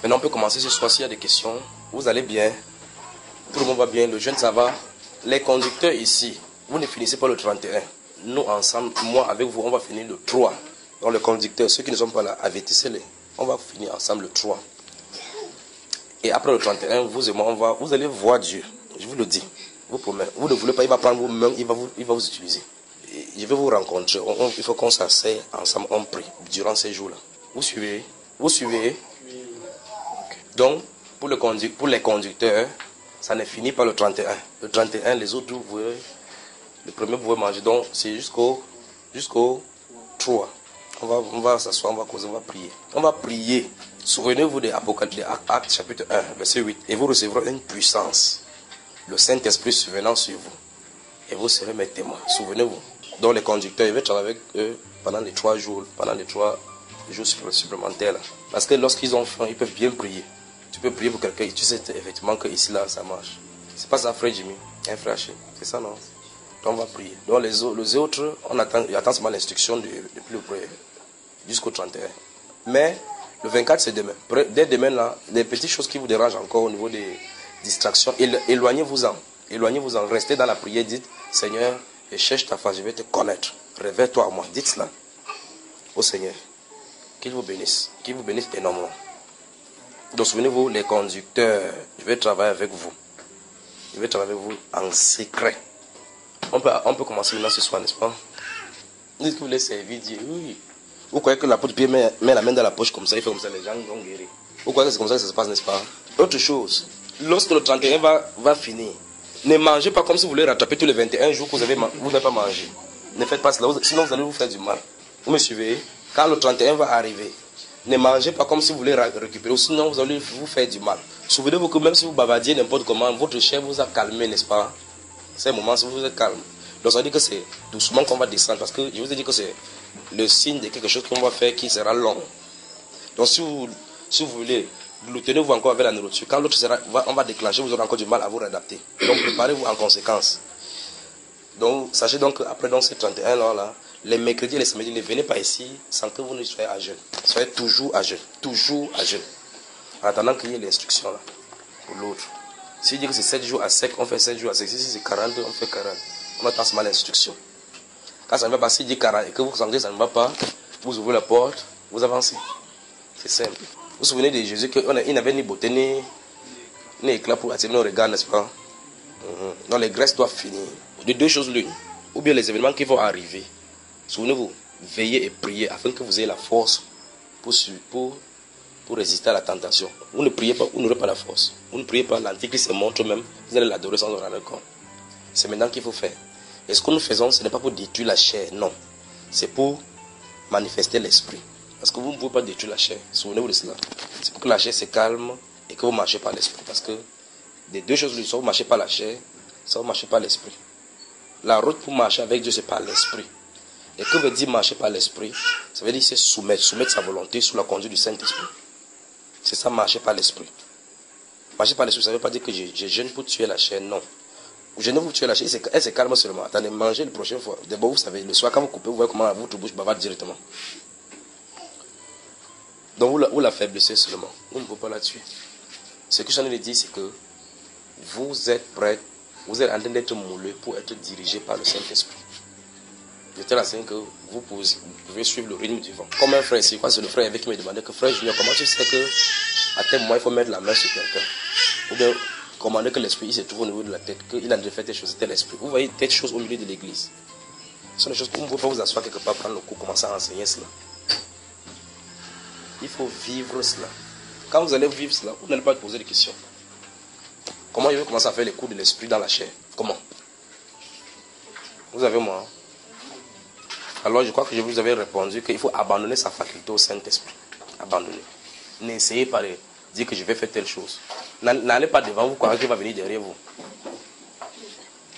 Maintenant, on peut commencer ce soir s'il y a des questions. Vous allez bien? Tout le monde va bien? Le jeune, ça va? Les conducteurs ici, vous ne finissez pas le 31. Nous, ensemble, moi avec vous, on va finir le 3. Donc, les conducteurs, ceux qui ne sont pas là, avertissez-les. On va finir ensemble le 3. Et après le 31, vous et moi, vous allez voir Dieu. Je vous le dis. Je vous promets. Vous ne voulez pas, il va prendre vos mains, il va vous utiliser. Et je vais vous rencontrer. Il faut qu'on s'asseye ensemble, on prie durant ces jours-là. Vous suivez? Vous suivez? Donc, pour les conducteurs, ça ne finit pas le 31. Le 31, les autres, le premier, vous pouvez manger. Donc, c'est jusqu'au 3. On va s'asseoir, on va causer, on va prier. On va prier. Souvenez-vous des Actes chapitre 1, verset 8. Et vous recevrez une puissance. Le Saint-Esprit survenant sur vous. Et vous serez mes témoins. Souvenez-vous. Donc, les conducteurs, je vais travailler avec eux pendant les 3 jours, supplémentaires. Là. Parce que lorsqu'ils ont faim, ils peuvent bien prier. Tu peux prier pour quelqu'un et tu sais effectivement que ici, là, ça marche. C'est pas ça, frère Jimmy, un frère Ché. C'est ça, non? Donc, on va prier. Donc, les autres, on attend seulement l'instruction depuis le premier jusqu'au 31. Mais, le 24, c'est demain. Dès demain, là, les petites choses qui vous dérangent encore au niveau des distractions, éloignez-vous-en. Éloignez-vous-en. Restez dans la prière. Dites, Seigneur, je cherche ta face, je vais te connaître. Réveille-toi à moi. Dites cela au Seigneur. Qu'il vous bénisse. Qu'il vous bénisse énormément. Donc, souvenez-vous, les conducteurs, je vais travailler avec vous. Je vais travailler avec vous en secret. On peut commencer maintenant ce soir, n'est-ce pas? Dites que vous voulez servir Dieu. Oui. Vous croyez que l'apôtre Pierre met la main dans la poche comme ça, il fait comme ça, les gens vont guérir. Vous croyez que c'est comme ça que ça se passe, n'est-ce pas? Autre chose, lorsque le 31 va finir, ne mangez pas comme si vous voulez rattraper tous les 21 jours que vous n'avez pas mangé. Ne faites pas cela, sinon vous allez vous faire du mal. Vous me suivez? Quand le 31 va arriver, ne mangez pas comme si vous voulez récupérer, sinon vous allez vous faire du mal. Souvenez-vous que même si vous bavardiez n'importe comment, votre chair vous a calmé, n'est-ce pas? C'est un moment, si vous êtes calme. Donc ça veut dire que c'est doucement qu'on va descendre, parce que je vous ai dit que c'est le signe de quelque chose qu'on va faire qui sera long. Donc si vous voulez, tenez-vous encore avec la nourriture. Quand l'autre on va déclencher, vous aurez encore du mal à vous réadapter. Donc préparez-vous en conséquence. Donc sachez donc qu'après ces 31 là, les mercredis et les samedis, ne venez pas ici sans que vous ne soyez à jeûne. Soyez toujours à jeûne. Toujours à jeûne. En attendant qu'il y ait l'instruction là pour l'autre. Si dit que c'est 7 jours à sec, on fait 7 jours à sec. Si c'est 40, on fait 40. On attend seulement l'instruction. Quand ça ne va pas, s'il dit 40 et que vous sentez que ça ne va pas, vous ouvrez la porte, vous avancez. C'est simple. Vous vous souvenez de Jésus qu'il n'avait ni beauté ni éclat pour attirer nos regards, n'est-ce pas? Donc les graisses doivent finir. De deux choses l'une. Ou bien les événements qui vont arriver. Souvenez-vous, veillez et priez afin que vous ayez la force pour résister à la tentation. Vous ne priez pas, vous n'aurez pas la force. Vous ne priez pas, l'Antichrist se montre même, vous allez l'adorer sans en rendre compte. C'est maintenant qu'il faut faire. Et ce que nous faisons, ce n'est pas pour détruire la chair, non. C'est pour manifester l'esprit. Parce que vous ne pouvez pas détruire la chair. Souvenez-vous de cela. C'est pour que la chair se calme et que vous marchez par l'esprit. Parce que des deux choses, soit vous marchez par la chair, soit vous marchez par l'esprit. La route pour marcher avec Dieu, c'est par l'esprit. Et que veut dire marcher par l'esprit? Ça veut dire c'est soumettre sa volonté sous la conduite du Saint-Esprit. C'est ça, marcher par l'esprit. Marcher par l'esprit, ça ne veut pas dire que je jeûne pour tuer la chair, non. Vous jeûnez pour tuer la chair, elle se calme seulement. Attendez, mangez la prochaine fois. D'abord, vous savez, le soir, quand vous coupez, vous voyez comment votre bouche bavarde directement. Donc, vous la faiblissez seulement. Vous ne pouvez pas la tuer. Ce que je suis en train de dire, c'est que vous êtes prêts, vous êtes en train d'être moulé pour être dirigé par le Saint-Esprit. Je te l'enseigne que vous pouvez suivre le rythme du vent. Comme un frère ici, c'est le frère avec qui me demandait que frère Junior, comment tu sais qu'à tel moment il faut mettre la main sur quelqu'un? Ou bien commander que l'esprit il se trouve au niveau de la tête, qu'il a déjà fait telle chose, c'était l'esprit. Vous voyez telle chose au milieu de l'église. Ce sont des choses que vous ne pouvez pas vous asseoir quelque part, prendre le cours, commencer à enseigner cela. Il faut vivre cela. Quand vous allez vivre cela, vous n'allez pas poser de questions. Comment je vais commencer à faire les cours de l'esprit dans la chair? Comment? Vous avez moi. Alors je crois que je vous avais répondu qu'il faut abandonner sa faculté au Saint-Esprit. Abandonner. N'essayez pas de dire que je vais faire telle chose. N'allez pas devant vous croyez qu'il va venir derrière vous.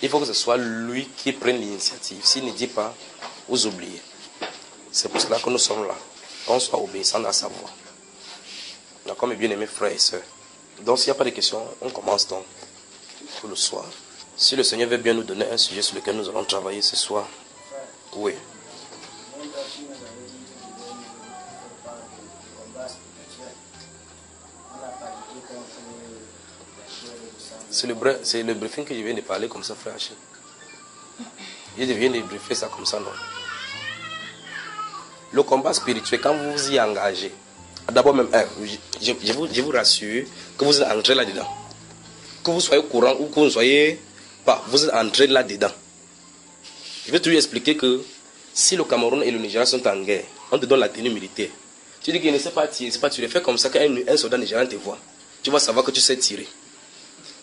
Il faut que ce soit lui qui prenne l'initiative. S'il ne dit pas, vous oubliez. C'est pour cela que nous sommes là. Qu'on soit obéissant à sa voix. D'accord, mes bien-aimés frères et sœurs. Donc s'il n'y a pas de questions, on commence donc pour le soir. Si le Seigneur veut bien nous donner un sujet sur lequel nous allons travailler ce soir. Oui. c'est le briefing que je viens de parler comme ça, frère Haché. Je viens de briefer ça comme ça, non. Le combat spirituel, quand vous vous y engagez, d'abord même, je vous rassure que vous êtes entré là-dedans. Que vous soyez au courant ou que vous ne soyez pas, vous êtes entré là-dedans. Je vais toujours expliquer que si le Cameroun et le Nigeria sont en guerre, on te donne la tenue militaire. Tu dis qu'il ne sait pas tirer, tu le fais comme ça qu'un soldat nigérian te voit. Tu vas savoir que tu sais tirer.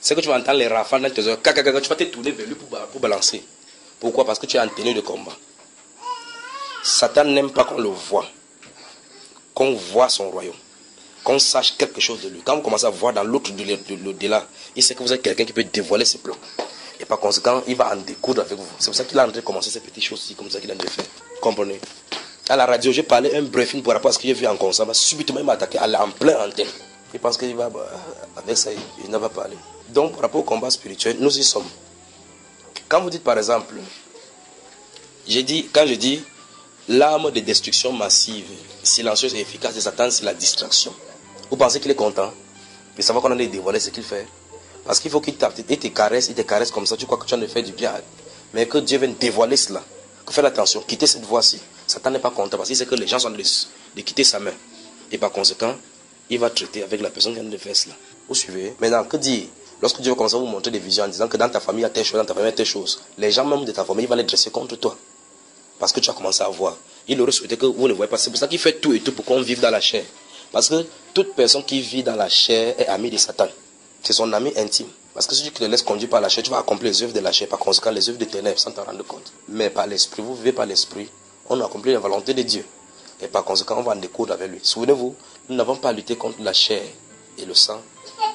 C'est que tu vas entendre les rafales dans tes oreilles. Tu vas te tourner vers lui pour balancer. Pourquoi? Parce que tu es en tenue de combat. Satan n'aime pas qu'on le voit. Qu'on voit son royaume. Qu'on sache quelque chose de lui. Quand vous commencez à voir dans l'autre de l'au-delà, il sait que vous êtes quelqu'un qui peut dévoiler ses plans. Et par conséquent, il va en découdre avec vous. C'est pour ça qu'il a en train de commencer ces petites choses-ci, comme ça qu'il a déjà fait. Comprenez? À la radio, j'ai parlé un briefing par rapport à ce que j'ai vu en concert. Subitement, il m'a attaqué en plein antenne. Il pense qu'il va, avec ça, il n'a pas parlé. Donc, par rapport au combat spirituel, nous y sommes. Quand vous dites, par exemple, quand je dis l'arme de destruction massive, silencieuse et efficace de Satan, c'est la distraction. Vous pensez qu'il est content de savoir qu'on a dévoilé ce qu'il fait? Parce qu'il faut qu'il te caresse comme ça, tu crois que tu en as fait du bien. Mais que Dieu vienne dévoiler cela. Faites attention, quittez cette voie-ci. Satan n'est pas content parce qu'il sait que les gens sont de quitter sa main. Et par conséquent, il va traiter avec la personne qui vient de faire cela. Vous suivez? Maintenant, que dire? Lorsque Dieu va commencer à vous montrer des visions en disant que dans ta famille il y a telle chose, dans ta famille il y a telle chose, les gens même de ta famille, il va les dresser contre toi. Parce que tu as commencé à voir. Il aurait souhaité que vous ne voyez pas. C'est pour ça qu'il fait tout et tout pour qu'on vive dans la chair. Parce que toute personne qui vit dans la chair est amie de Satan. C'est son ami intime. Parce que si tu te laisses conduire par la chair, tu vas accomplir les œuvres de la chair. Par conséquent, les œuvres de ténèbres sans t'en rendre compte. Mais par l'esprit, vous vivez par l'esprit, on accomplit la volonté de Dieu. Et par conséquent, on va en découdre avec lui. Souvenez-vous, nous n'avons pas lutté contre la chair et le sang,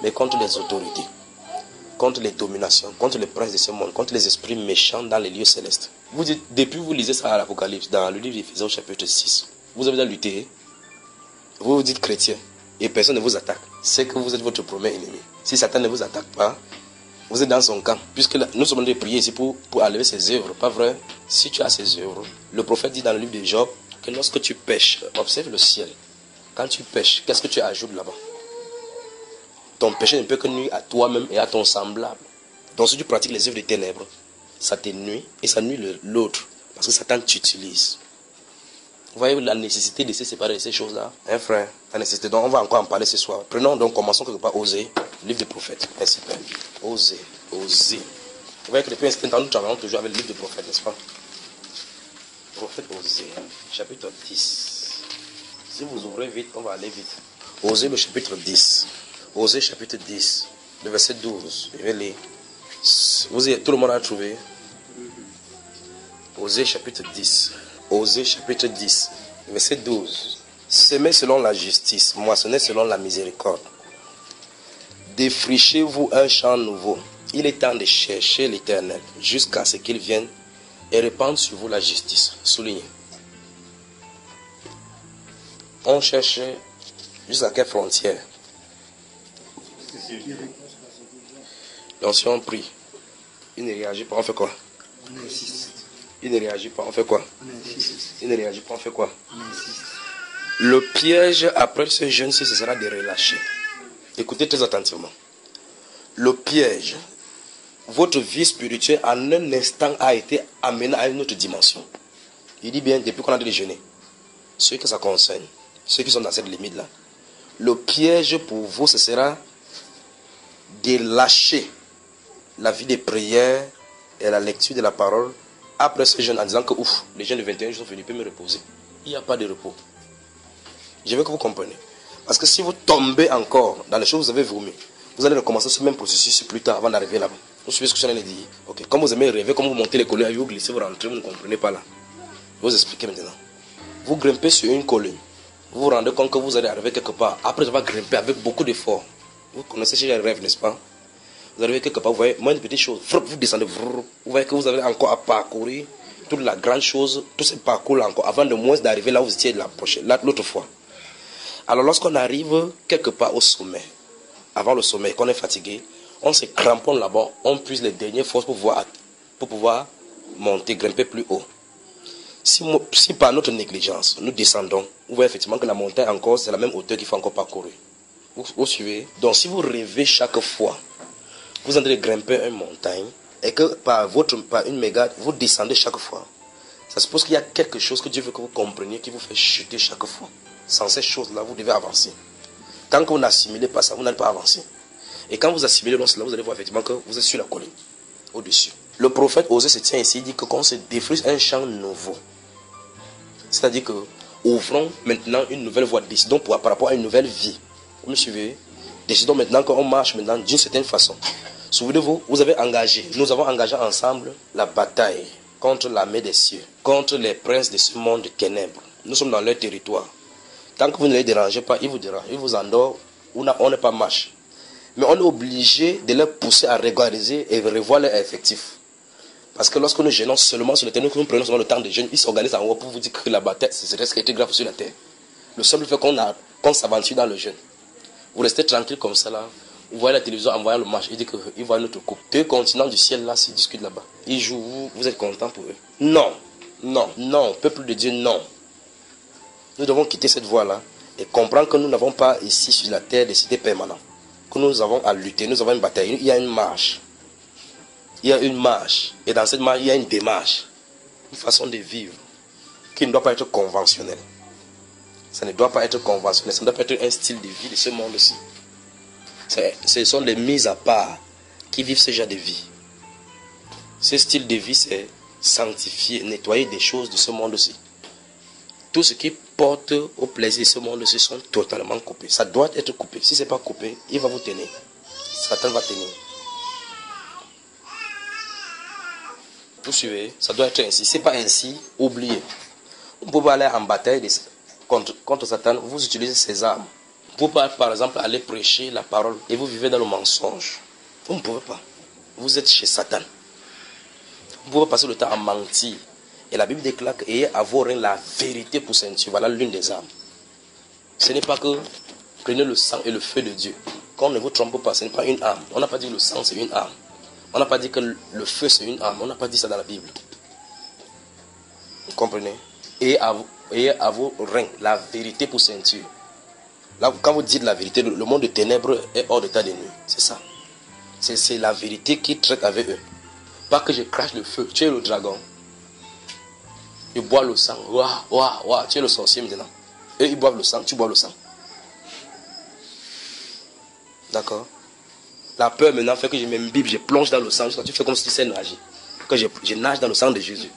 mais contre les autorités, contre les dominations, contre les princes de ce monde, contre les esprits méchants dans les lieux célestes. Vous dites, depuis vous lisez ça à l'Apocalypse, dans le livre d'Éphésiens chapitre 6, vous avez déjà lutté, vous vous dites chrétien, et personne ne vous attaque. C'est que vous êtes votre premier ennemi. Si Satan ne vous attaque pas, vous êtes dans son camp. Puisque nous sommes en train de prier ici pour enlever ses œuvres. Pas vrai? Si tu as ses œuvres, le prophète dit dans le livre de Job que lorsque tu pêches, observe le ciel. Quand tu pêches, qu'est-ce que tu ajoutes là-bas? Ton péché ne peut que nuire à toi-même et à ton semblable. Donc si tu pratiques les œuvres des ténèbres, ça te nuit et ça nuit l'autre. Parce que Satan t'utilise. Vous voyez la nécessité de se séparer de ces choses-là? Hein, frère? La nécessité. Donc on va encore en parler ce soir. Prenons donc, commençons quelque part, Osée, livre des prophètes. Merci, Père. Osée. Vous voyez que depuis un certain temps, nous travaillons toujours avec le livre des prophètes, n'est-ce pas? Prophète Osée, chapitre 10. Si vous ouvrez vite, on va aller vite. Osée, le chapitre 10. Osée, chapitre 10, le verset 12. Je vais lire. Tout le monde a trouvé? Osée, chapitre 10. Osée chapitre 10, verset 12. Semez selon la justice, moissonnez selon la miséricorde. Défrichez-vous un champ nouveau. Il est temps de chercher l'Éternel jusqu'à ce qu'il vienne et répande sur vous la justice. Soulignez. On cherche jusqu'à quelle frontière? Donc si on prie, il ne réagit pas, on fait quoi? On insiste. Il ne réagit pas, on fait quoi? Il ne réagit pas, on fait quoi? Le piège après ce jeûne-ci, ce sera de relâcher. Écoutez très attentivement. Le piège, votre vie spirituelle en un instant a été amenée à une autre dimension. Il dit bien, depuis qu'on a déjeuné, ceux que ça concerne, ceux qui sont dans cette limite-là, le piège pour vous, ce sera de lâcher la vie de prière et la lecture de la parole après ce jeûne en disant que ouf, les jeunes de 21 jours sont venus, ils peuvent me reposer. Il n'y a pas de repos. Je veux que vous compreniez. Parce que si vous tombez encore dans les choses que vous avez vomi, vous allez recommencer ce même processus plus tard avant d'arriver là-bas. Vous suivez ce que je viens de dire? Ok. Comme vous aimez rêver, comme vous montez les collines, vous glissez, vous rentrez, vous ne comprenez pas là. Je vais vous expliquer maintenant. Vous grimpez sur une colline. Vous vous rendez compte que vous allez arriver quelque part. Après avoir grimpé avec beaucoup d'efforts. Vous connaissez chez les rêves, n'est-ce pas? Vous arrivez quelque part, vous voyez, moins une petite chose, vous descendez, vous voyez que vous avez encore à parcourir toute la grande chose, tout ce parcours-là encore, avant de moins d'arriver là où vous étiez l'autre fois. Alors lorsqu'on arrive quelque part au sommet, avant le sommet, qu'on est fatigué, on se cramponne là-bas, on puise les dernières forces pour pouvoir monter, grimper plus haut. Si par notre négligence, nous descendons, vous voyez effectivement que la montagne encore, c'est la même hauteur qu'il faut encore parcourir. Vous suivez? Donc si vous rêvez chaque fois vous entrez grimper une montagne et que par une mégade, vous descendez chaque fois. Ça suppose qu'il y a quelque chose que Dieu veut que vous compreniez qui vous fait chuter chaque fois. Sans ces choses-là, vous devez avancer. Tant que vous n'assimilez pas ça, vous n'allez pas avancer. Et quand vous assimilez dans cela, vous allez voir effectivement que vous êtes sur la colline, au-dessus. Le prophète Osée se tient ici, il dit que quand on se défriche un champ nouveau, c'est-à-dire que ouvrons maintenant une nouvelle voie, décidons par rapport à une nouvelle vie. Vous me suivez? Décidons maintenant qu'on marche maintenant d'une certaine façon. Souvenez-vous, vous avez engagé, nous avons engagé ensemble la bataille contre l'armée des cieux, contre les princes de ce monde de ténèbres. Nous sommes dans leur territoire. Tant que vous ne les dérangez pas, ils vous dérangent, ils vous endorment, on n'est pas marche. Mais on est obligé de les pousser à régulariser et revoir leurs effectifs. Parce que lorsque nous gênons seulement sur le terrain, que nous prenons seulement le temps de jeûne, ils s'organisent en haut pour vous dire que la bataille, c'est ce qui est grave sur la terre. Le seul fait qu'on s'aventure dans le jeûne. Vous restez tranquille comme ça là. Vous voyez la télévision en voyant le match. Il dit qu'il voit notre coupe. 2 continents du ciel là, s'ils discutent là-bas. Ils jouent, vous êtes content pour eux. Non, non, non, peuple de Dieu, non. Nous devons quitter cette voie-là et comprendre que nous n'avons pas ici sur la terre des cités permanentes. Que nous avons à lutter, nous avons une bataille. Il y a une marche. Il y a une marche. Et dans cette marche, il y a une démarche. Une façon de vivre qui ne doit pas être conventionnelle. Ça ne doit pas être conventionnel. Ça ne doit pas être un style de vie de ce monde-ci. Ce sont les mises à part qui vivent ce genre de vie. Ce style de vie, c'est sanctifier, nettoyer des choses de ce monde-ci. Tout ce qui porte au plaisir de ce monde-ci sont totalement coupés. Ça doit être coupé. Si ce n'est pas coupé, il va vous tenir. Satan va tenir. Vous suivez? Ça doit être ainsi. Si ce n'est pas ainsi, oubliez. Vous pouvez aller en bataille contre Satan, vous utilisez ces armes. Vous pouvez par exemple aller prêcher la parole et vous vivez dans le mensonge. Vous ne pouvez pas. Vous êtes chez Satan. Vous pouvez passer le temps à mentir. Et la Bible déclare que ayez à vos reins la vérité pour ceinture. Voilà l'une des armes. Ce n'est pas que prenez le sang et le feu de Dieu. Qu'on ne vous trompe pas, ce n'est pas une arme. On n'a pas dit que le sang c'est une arme. On n'a pas dit que le feu c'est une arme. On n'a pas dit ça dans la Bible. Vous comprenez? Ayez à vos reins la vérité pour ceinture. Là, quand vous dites la vérité, le monde de ténèbres est hors d'état de nuit. C'est ça. C'est la vérité qui traite avec eux. Pas que je crache le feu. Tu es le dragon. Il boit le sang. Ouah, ouah, ouah. Tu es le sorcier maintenant. Eux, ils boivent le sang. Tu bois le sang. D'accord? La peur maintenant fait que je m'imbibe, je plonge dans le sang. Tu fais comme si tu sais nager. Que je nage dans le sang de Jésus.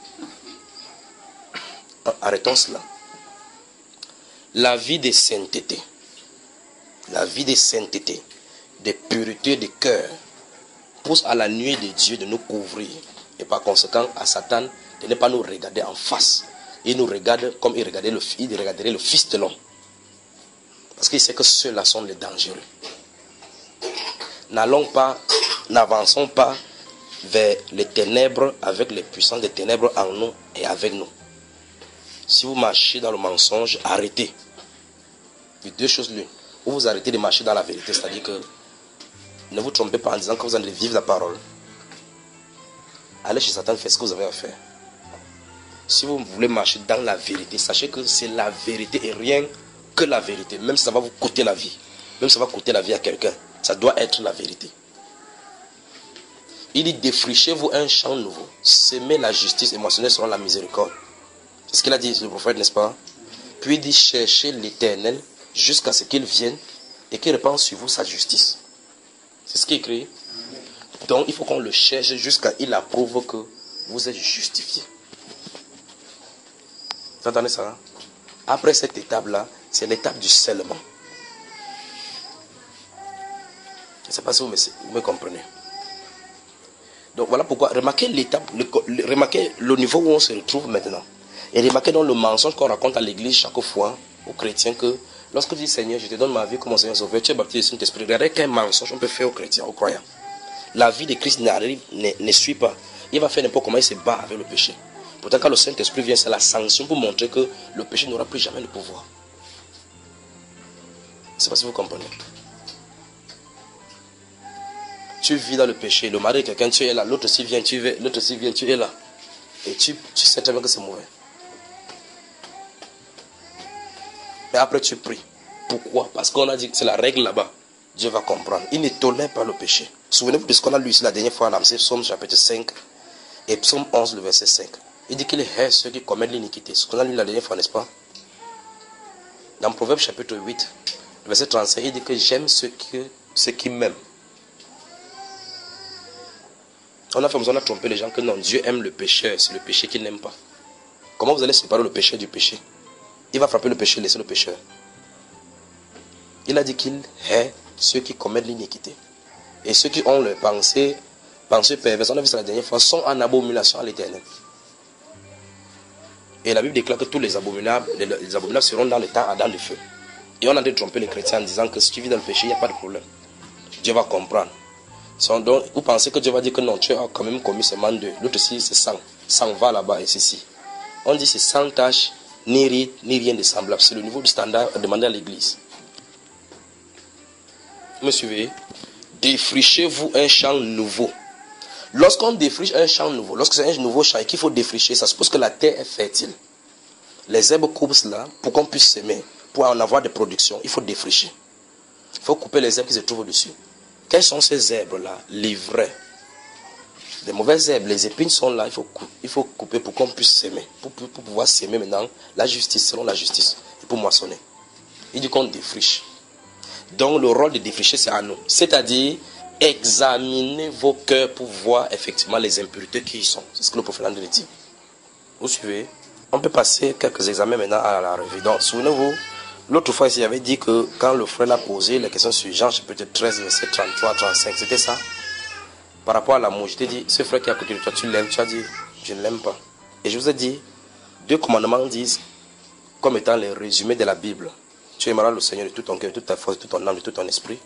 Arrêtons cela. La vie de sainteté. La vie de sainteté, de pureté de cœur, pousse à la nuée de Dieu de nous couvrir. Et par conséquent, à Satan de ne pas nous regarder en face. Il nous regarde comme il regarderait le Fils de l'homme. Parce qu'il sait que ceux-là sont les dangereux. N'avançons pas vers les ténèbres avec les puissances des ténèbres en nous et avec nous. Si vous marchez dans le mensonge, arrêtez. Il y a 2 choses l'une. Ou vous arrêtez de marcher dans la vérité, c'est-à-dire que ne vous trompez pas en disant que vous allez vivre la parole. Allez chez Satan, faites ce que vous avez à faire. Si vous voulez marcher dans la vérité, sachez que c'est la vérité et rien que la vérité. Même si ça va vous coûter la vie, même si ça va coûter la vie à quelqu'un, ça doit être la vérité. Il dit défrichez-vous un champ nouveau, semez la justice émotionnelle selon la miséricorde. C'est ce qu'il a dit le prophète, n'est-ce pas? Puis il dit cherchez l'Éternel jusqu'à ce qu'il vienne et qu'il répande sur vous sa justice. C'est ce qui est écrit. Donc il faut qu'on le cherche jusqu'à il approuve que vous êtes justifié. Vous entendez ça? Après cette étape-là, c'est l'étape du scellement. Je ne sais pas si vous me comprenez. Donc voilà pourquoi, remarquez l'étape, remarquez le niveau où on se retrouve maintenant. Et remarquez dans le mensonge qu'on raconte à l'église chaque fois aux chrétiens que lorsque tu dis Seigneur, je te donne ma vie comme mon Seigneur Sauveur, tu es baptisé du Saint-Esprit. Regardez quel mensonge on peut faire aux chrétiens, aux croyants. La vie de Christ ne suit pas. Il va faire n'importe comment, il se bat avec le péché. Pourtant, quand le Saint-Esprit vient, c'est la sanction pour montrer que le péché n'aura plus jamais de pouvoir. Je ne sais pas si vous comprenez. Tu vis dans le péché, le mari de quelqu'un, tu es là, l'autre aussi vient, tu es là. Et tu sais très bien que c'est mauvais. Mais après tu pries. Pourquoi? Parce qu'on a dit que c'est la règle là-bas. Dieu va comprendre. Il ne tolère pas le péché. Souvenez-vous de ce qu'on a lu ici la dernière fois, dans Psaume chapitre 5 et Psaume 11, le verset 5. Il dit qu'il hait ceux qui commettent l'iniquité. Ce qu'on a lu la dernière fois, n'est-ce pas? Dans Proverbe chapitre 8, le verset 35, il dit que j'aime ceux qui m'aiment. On a trompé les gens que non, Dieu aime le pécheur, c'est le péché qu'il n'aime pas. Comment vous allez séparer le péché du péché? Il va frapper le péché, laisser le pécheur. Il a dit qu'il hait ceux qui commettent l'iniquité. Et ceux qui ont leur pensée perverse, on a vu ça la dernière fois, sont en abomination à l'Éternel. Et la Bible déclare que tous les abominables seront dans le temps Adam de feu. Et on a dû tromper les chrétiens en disant que si tu vis dans le péché, il n'y a pas de problème. Dieu va comprendre. Donc, vous pensez que Dieu va dire que non, tu as quand même commis seulement deux. L'autre aussi, c'est sang. Sang va là-bas et ceci. On dit c'est sans tache, ni ride, ni rien de semblable. C'est le niveau du standard demandé à l'église. Vous me suivez? Défrichez-vous un champ nouveau. Lorsqu'on défriche un champ nouveau, lorsque c'est un nouveau champ et qu'il faut défricher, ça suppose que la terre est fertile. Les herbes coupent cela pour qu'on puisse s'aimer. Pour en avoir des productions, il faut défricher. Il faut couper les herbes qui se trouvent au-dessus. Quelles sont ces herbes-là? L'ivraie. Les mauvaises herbes, les épines sont là, il faut couper pour qu'on puisse s'aimer. Pour pouvoir s'aimer maintenant, la justice, selon la justice, et pour moissonner. Il dit qu'on défriche. Donc le rôle de défricher, c'est à nous. C'est-à-dire, examinez vos cœurs pour voir effectivement les impuretés qui y sont. C'est ce que le prophète a dit. Vous suivez? On peut passer quelques examens maintenant à la revue. Donc, souvenez-vous, l'autre fois, il avait dit que quand le frère a posé les questions sur Jean, chapitre 13, verset 33, 35, c'était ça. Par rapport à l'amour, je t'ai dit, ce frère qui est à côté de toi, tu l'aimes? Tu as dit, je ne l'aime pas. Et je vous ai dit, 2 commandements disent, comme étant les résumés de la Bible. Tu aimeras le Seigneur de tout ton cœur, de toute ta force, de tout ton âme, de tout ton esprit.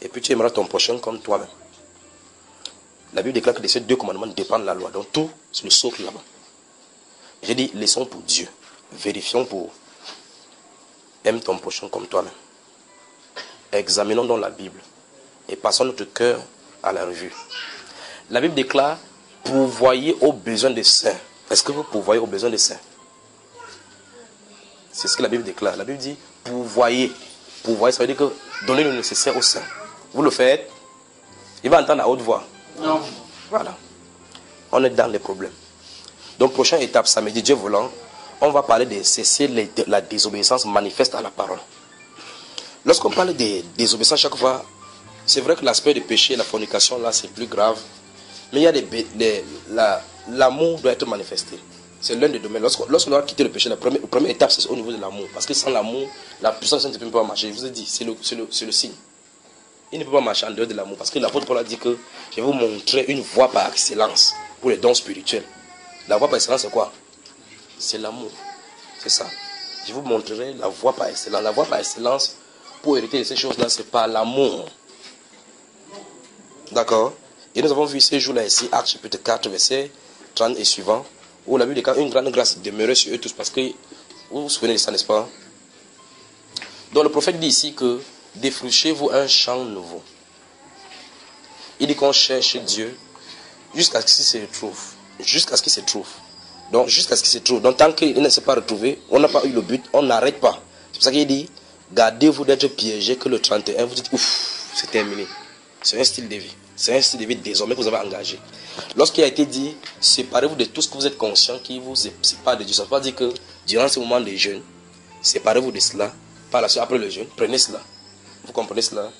Et puis tu aimeras ton prochain comme toi-même. La Bible déclare que de ces 2 commandements dépendent de la loi. Donc tout, c'est le socle là-bas. J'ai dit, laissons pour Dieu. Vérifions pour aime ton prochain comme toi-même. Examinons donc la Bible. Et passons notre cœur à la revue. La Bible déclare, pourvoyez aux besoins des saints. Est-ce que vous pourvoyez aux besoins des saints? C'est ce que la Bible déclare. La Bible dit, pourvoyez. Pourvoyez, ça veut dire que donnez le nécessaire aux saints. Vous le faites, il va entendre à haute voix. Non. Voilà. On est dans les problèmes. Donc, prochaine étape, samedi, Dieu voulant, on va parler de cesser la désobéissance manifeste à la parole. Lorsqu'on parle de désobéissance chaque fois, c'est vrai que l'aspect du péché, la fornication, là, c'est plus grave. Mais il y a l'amour doit être manifesté. C'est l'un des domaines. Lorsqu'on doit quitter le péché, la première étape, c'est au niveau de l'amour. Parce que sans l'amour, la puissance ne peut pas marcher. Je vous ai dit, c'est le signe. Il ne peut pas marcher en dehors de l'amour. Parce que l'apôtre Paul a dit que je vais vous montrer une voie par excellence pour les dons spirituels. La voie par excellence, c'est quoi? C'est l'amour. C'est ça. Je vous montrerai la voie par excellence. La voie par excellence, pour hériter de ces choses-là, c'est par l'amour. D'accord? Et nous avons vu ces jours-là ici, Actes chapitre 4, verset 30 et suivant, où la Bible déclare une grande grâce demeurait sur eux tous, parce que vous vous souvenez de ça, n'est-ce pas? Donc le prophète dit ici que défrichez-vous un champ nouveau. Il dit qu'on cherche Dieu jusqu'à ce qu'il se retrouve. Jusqu'à ce qu'il se trouve. Donc jusqu'à ce qu'il se trouve. Donc tant qu'il ne s'est pas retrouvé, on n'a pas eu le but, on n'arrête pas. C'est pour ça qu'il dit, gardez-vous d'être piégé que le 31, vous dites, ouf, c'est terminé. C'est un style de vie. C'est un style de vie désormais que vous avez engagé. Lorsqu'il a été dit, séparez-vous de tout ce que vous êtes conscient qui vous sépare de Dieu. Ça ne veut pas dire que durant ce moment de jeûne, séparez-vous de cela. Par la suite, après le jeûne, prenez cela. Vous comprenez cela?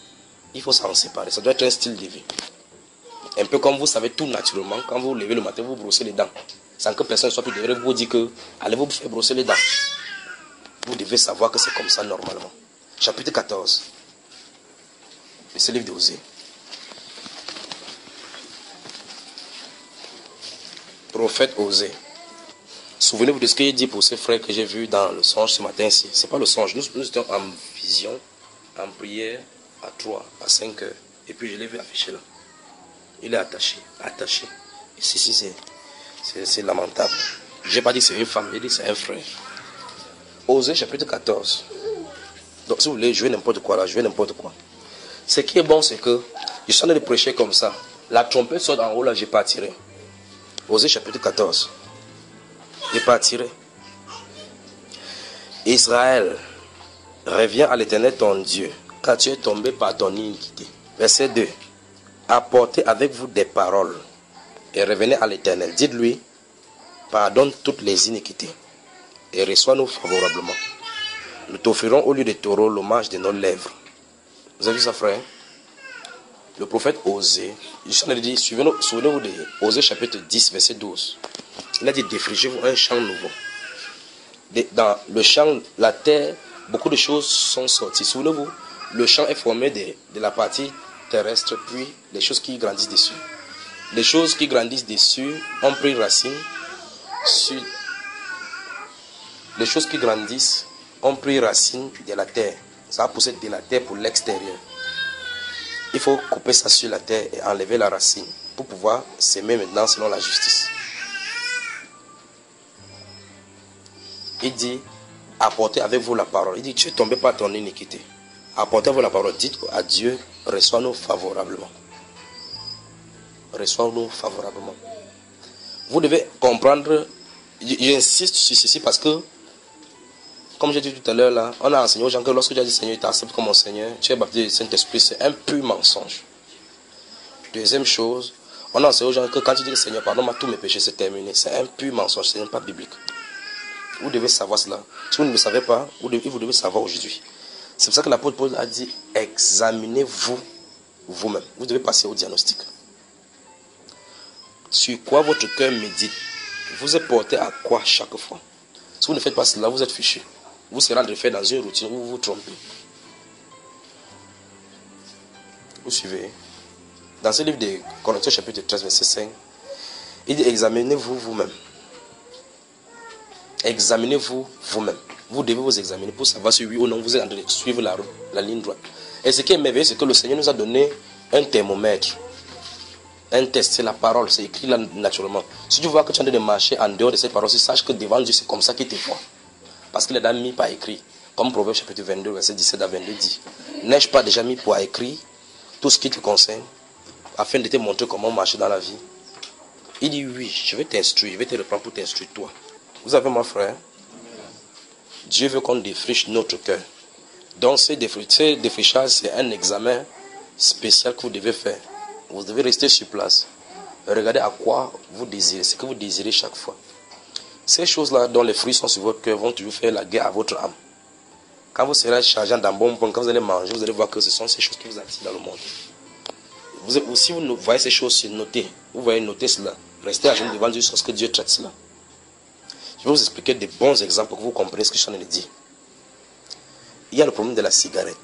Il faut s'en séparer. Ça doit être un style de vie. Un peu comme vous savez tout naturellement, quand vous vous levez le matin, vous brossez les dents. Sans que personne ne soit plus derrière vous dire que allez vous faire brosser les dents. Vous devez savoir que c'est comme ça normalement. Chapitre 14. De ce livre d'Osée. Prophète Osée. Souvenez-vous de ce qu'il dit pour ces frères que j'ai vus dans le songe ce matin ici. Ce n'est pas le songe. Nous étions en vision, en prière, à 3, à 5 heures. Et puis je l'ai vu affiché là. Il est attaché. Et ceci, c'est lamentable. Je n'ai pas dit que c'est une femme, j'ai dit que c'est un frère. Osée chapitre 14. Donc si vous voulez jouer n'importe quoi là, jouez n'importe quoi. Ce qui est bon, c'est que je suis en train de prêcher comme ça. La trompette sort en haut là, j'ai pas tiré. Osée chapitre 14. J'ai pas tiré. Israël, reviens à l'Éternel ton Dieu, car tu es tombé par ton iniquité. Verset 2. Apportez avec vous des paroles et revenez à l'Éternel. Dites-lui, pardonne toutes les iniquités et reçois-nous favorablement. Nous t'offrirons au lieu des taureaux l'hommage de nos lèvres. Vous avez vu ça, frère? Le prophète Osée, il dit, souvenez-vous de Osée chapitre 10, verset 12. Il a dit, défrigez-vous un champ nouveau. Dans le champ, la terre, beaucoup de choses sont sorties. Souvenez-vous, le champ est formé de la partie terrestre, puis les choses qui grandissent dessus. Les choses qui grandissent dessus ont pris racine sur... Les choses qui grandissent ont pris racine de la terre. Ça a poussé de la terre pour l'extérieur. Il faut couper ça sur la terre et enlever la racine pour pouvoir s'aimer maintenant selon la justice. Il dit, apportez avec vous la parole. Il dit, tu es tombé par ton iniquité. Apportez avec vous la parole. Dites à Dieu, reçois-nous favorablement. Reçois-nous favorablement. Vous devez comprendre, j'insiste sur ceci parce que, comme j'ai dit tout à l'heure, là, on a enseigné aux gens que lorsque tu as dit Seigneur, il t'accepte comme mon Seigneur, tu es baptisé du Saint-Esprit, c'est un pur mensonge. Deuxième chose, on a enseigné aux gens que quand tu dis Seigneur, pardonne-moi tous mes péchés, c'est terminé. C'est un pur mensonge, ce n'est pas biblique. Vous devez savoir cela. Si vous ne le savez pas, vous devez savoir aujourd'hui. C'est pour ça que l'apôtre Paul a dit, examinez-vous vous-même. Vous devez passer au diagnostic. Sur quoi votre cœur médite? Vous êtes porté à quoi chaque fois? Si vous ne faites pas cela, vous êtes fichu. Vous serez en train de faire dans une routine où vous vous trompez. Vous suivez? Dans ce livre de Corinthiens chapitre 13, verset 5, il dit, examinez-vous vous-même. Examinez-vous vous-même. Vous devez vous examiner pour savoir si oui ou non vous êtes en train de suivre la ligne droite. Et ce qui est merveilleux, c'est que le Seigneur nous a donné un thermomètre. Un test, c'est la parole, c'est écrit là naturellement. Si tu vois que tu es en train de marcher en dehors de cette parole, sache que devant Dieu, c'est comme ça qu'il te voit. Parce qu'il est mis par écrit. Comme Proverbe chapitre 22, verset 17 à 22 dit. N'ai-je pas déjà mis pour écrit tout ce qui te concerne, afin de te montrer comment marcher dans la vie? Il dit oui, je vais t'instruire, je vais te reprendre pour t'instruire toi. Vous avez mon frère? Dieu veut qu'on défriche notre cœur. Donc ce défrichage, c'est un examen spécial que vous devez faire. Vous devez rester sur place. Regardez à quoi vous désirez, ce que vous désirez chaque fois. Ces choses-là dont les fruits sont sur votre cœur vont toujours faire la guerre à votre âme. Quand vous serez chargé d'un bon point, quand vous allez manger, vous allez voir que ce sont ces choses qui vous attirent dans le monde. Si vous voyez ces choses, notez. Vous voyez noter cela. Restez à genoux devant Dieu sur ce que Dieu traite cela. Je vais vous expliquer des bons exemples pour que vous compreniez ce que je suis en train de dire. Il y a le problème de la cigarette,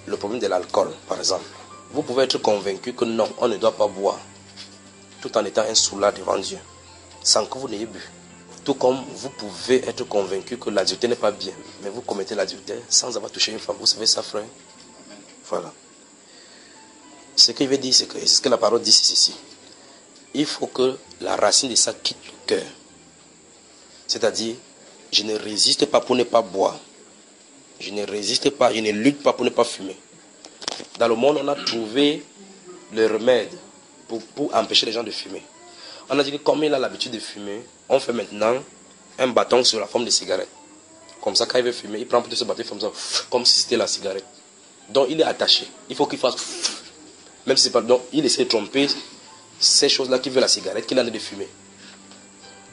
le problème de l'alcool, par exemple. Vous pouvez être convaincu que non, on ne doit pas boire, tout en étant un soulard devant Dieu, sans que vous n'ayez bu. Tout comme vous pouvez être convaincu que l'adultère n'est pas bien, mais vous commettez l'adultère sans avoir touché une femme. Vous savez ça, frère? Voilà. Ce qu'il veut dire, c'est que ce que la parole dit, c'est ceci. Il faut que la racine de ça quitte le cœur. C'est-à-dire, je ne résiste pas pour ne pas boire. Je ne résiste pas, je ne lutte pas pour ne pas fumer. Dans le monde, on a trouvé le remède pour empêcher les gens de fumer. On a dit que comme il a l'habitude de fumer, on fait maintenant un bâton sur la forme de cigarette. Comme ça, quand il veut fumer, il prend plutôt ce bâton comme ça, comme si c'était la cigarette. Donc il est attaché. Il faut qu'il fasse, même si c'est pas... Donc il essaie de tromper ces choses-là qui veulent la cigarette, qu'il a de fumer.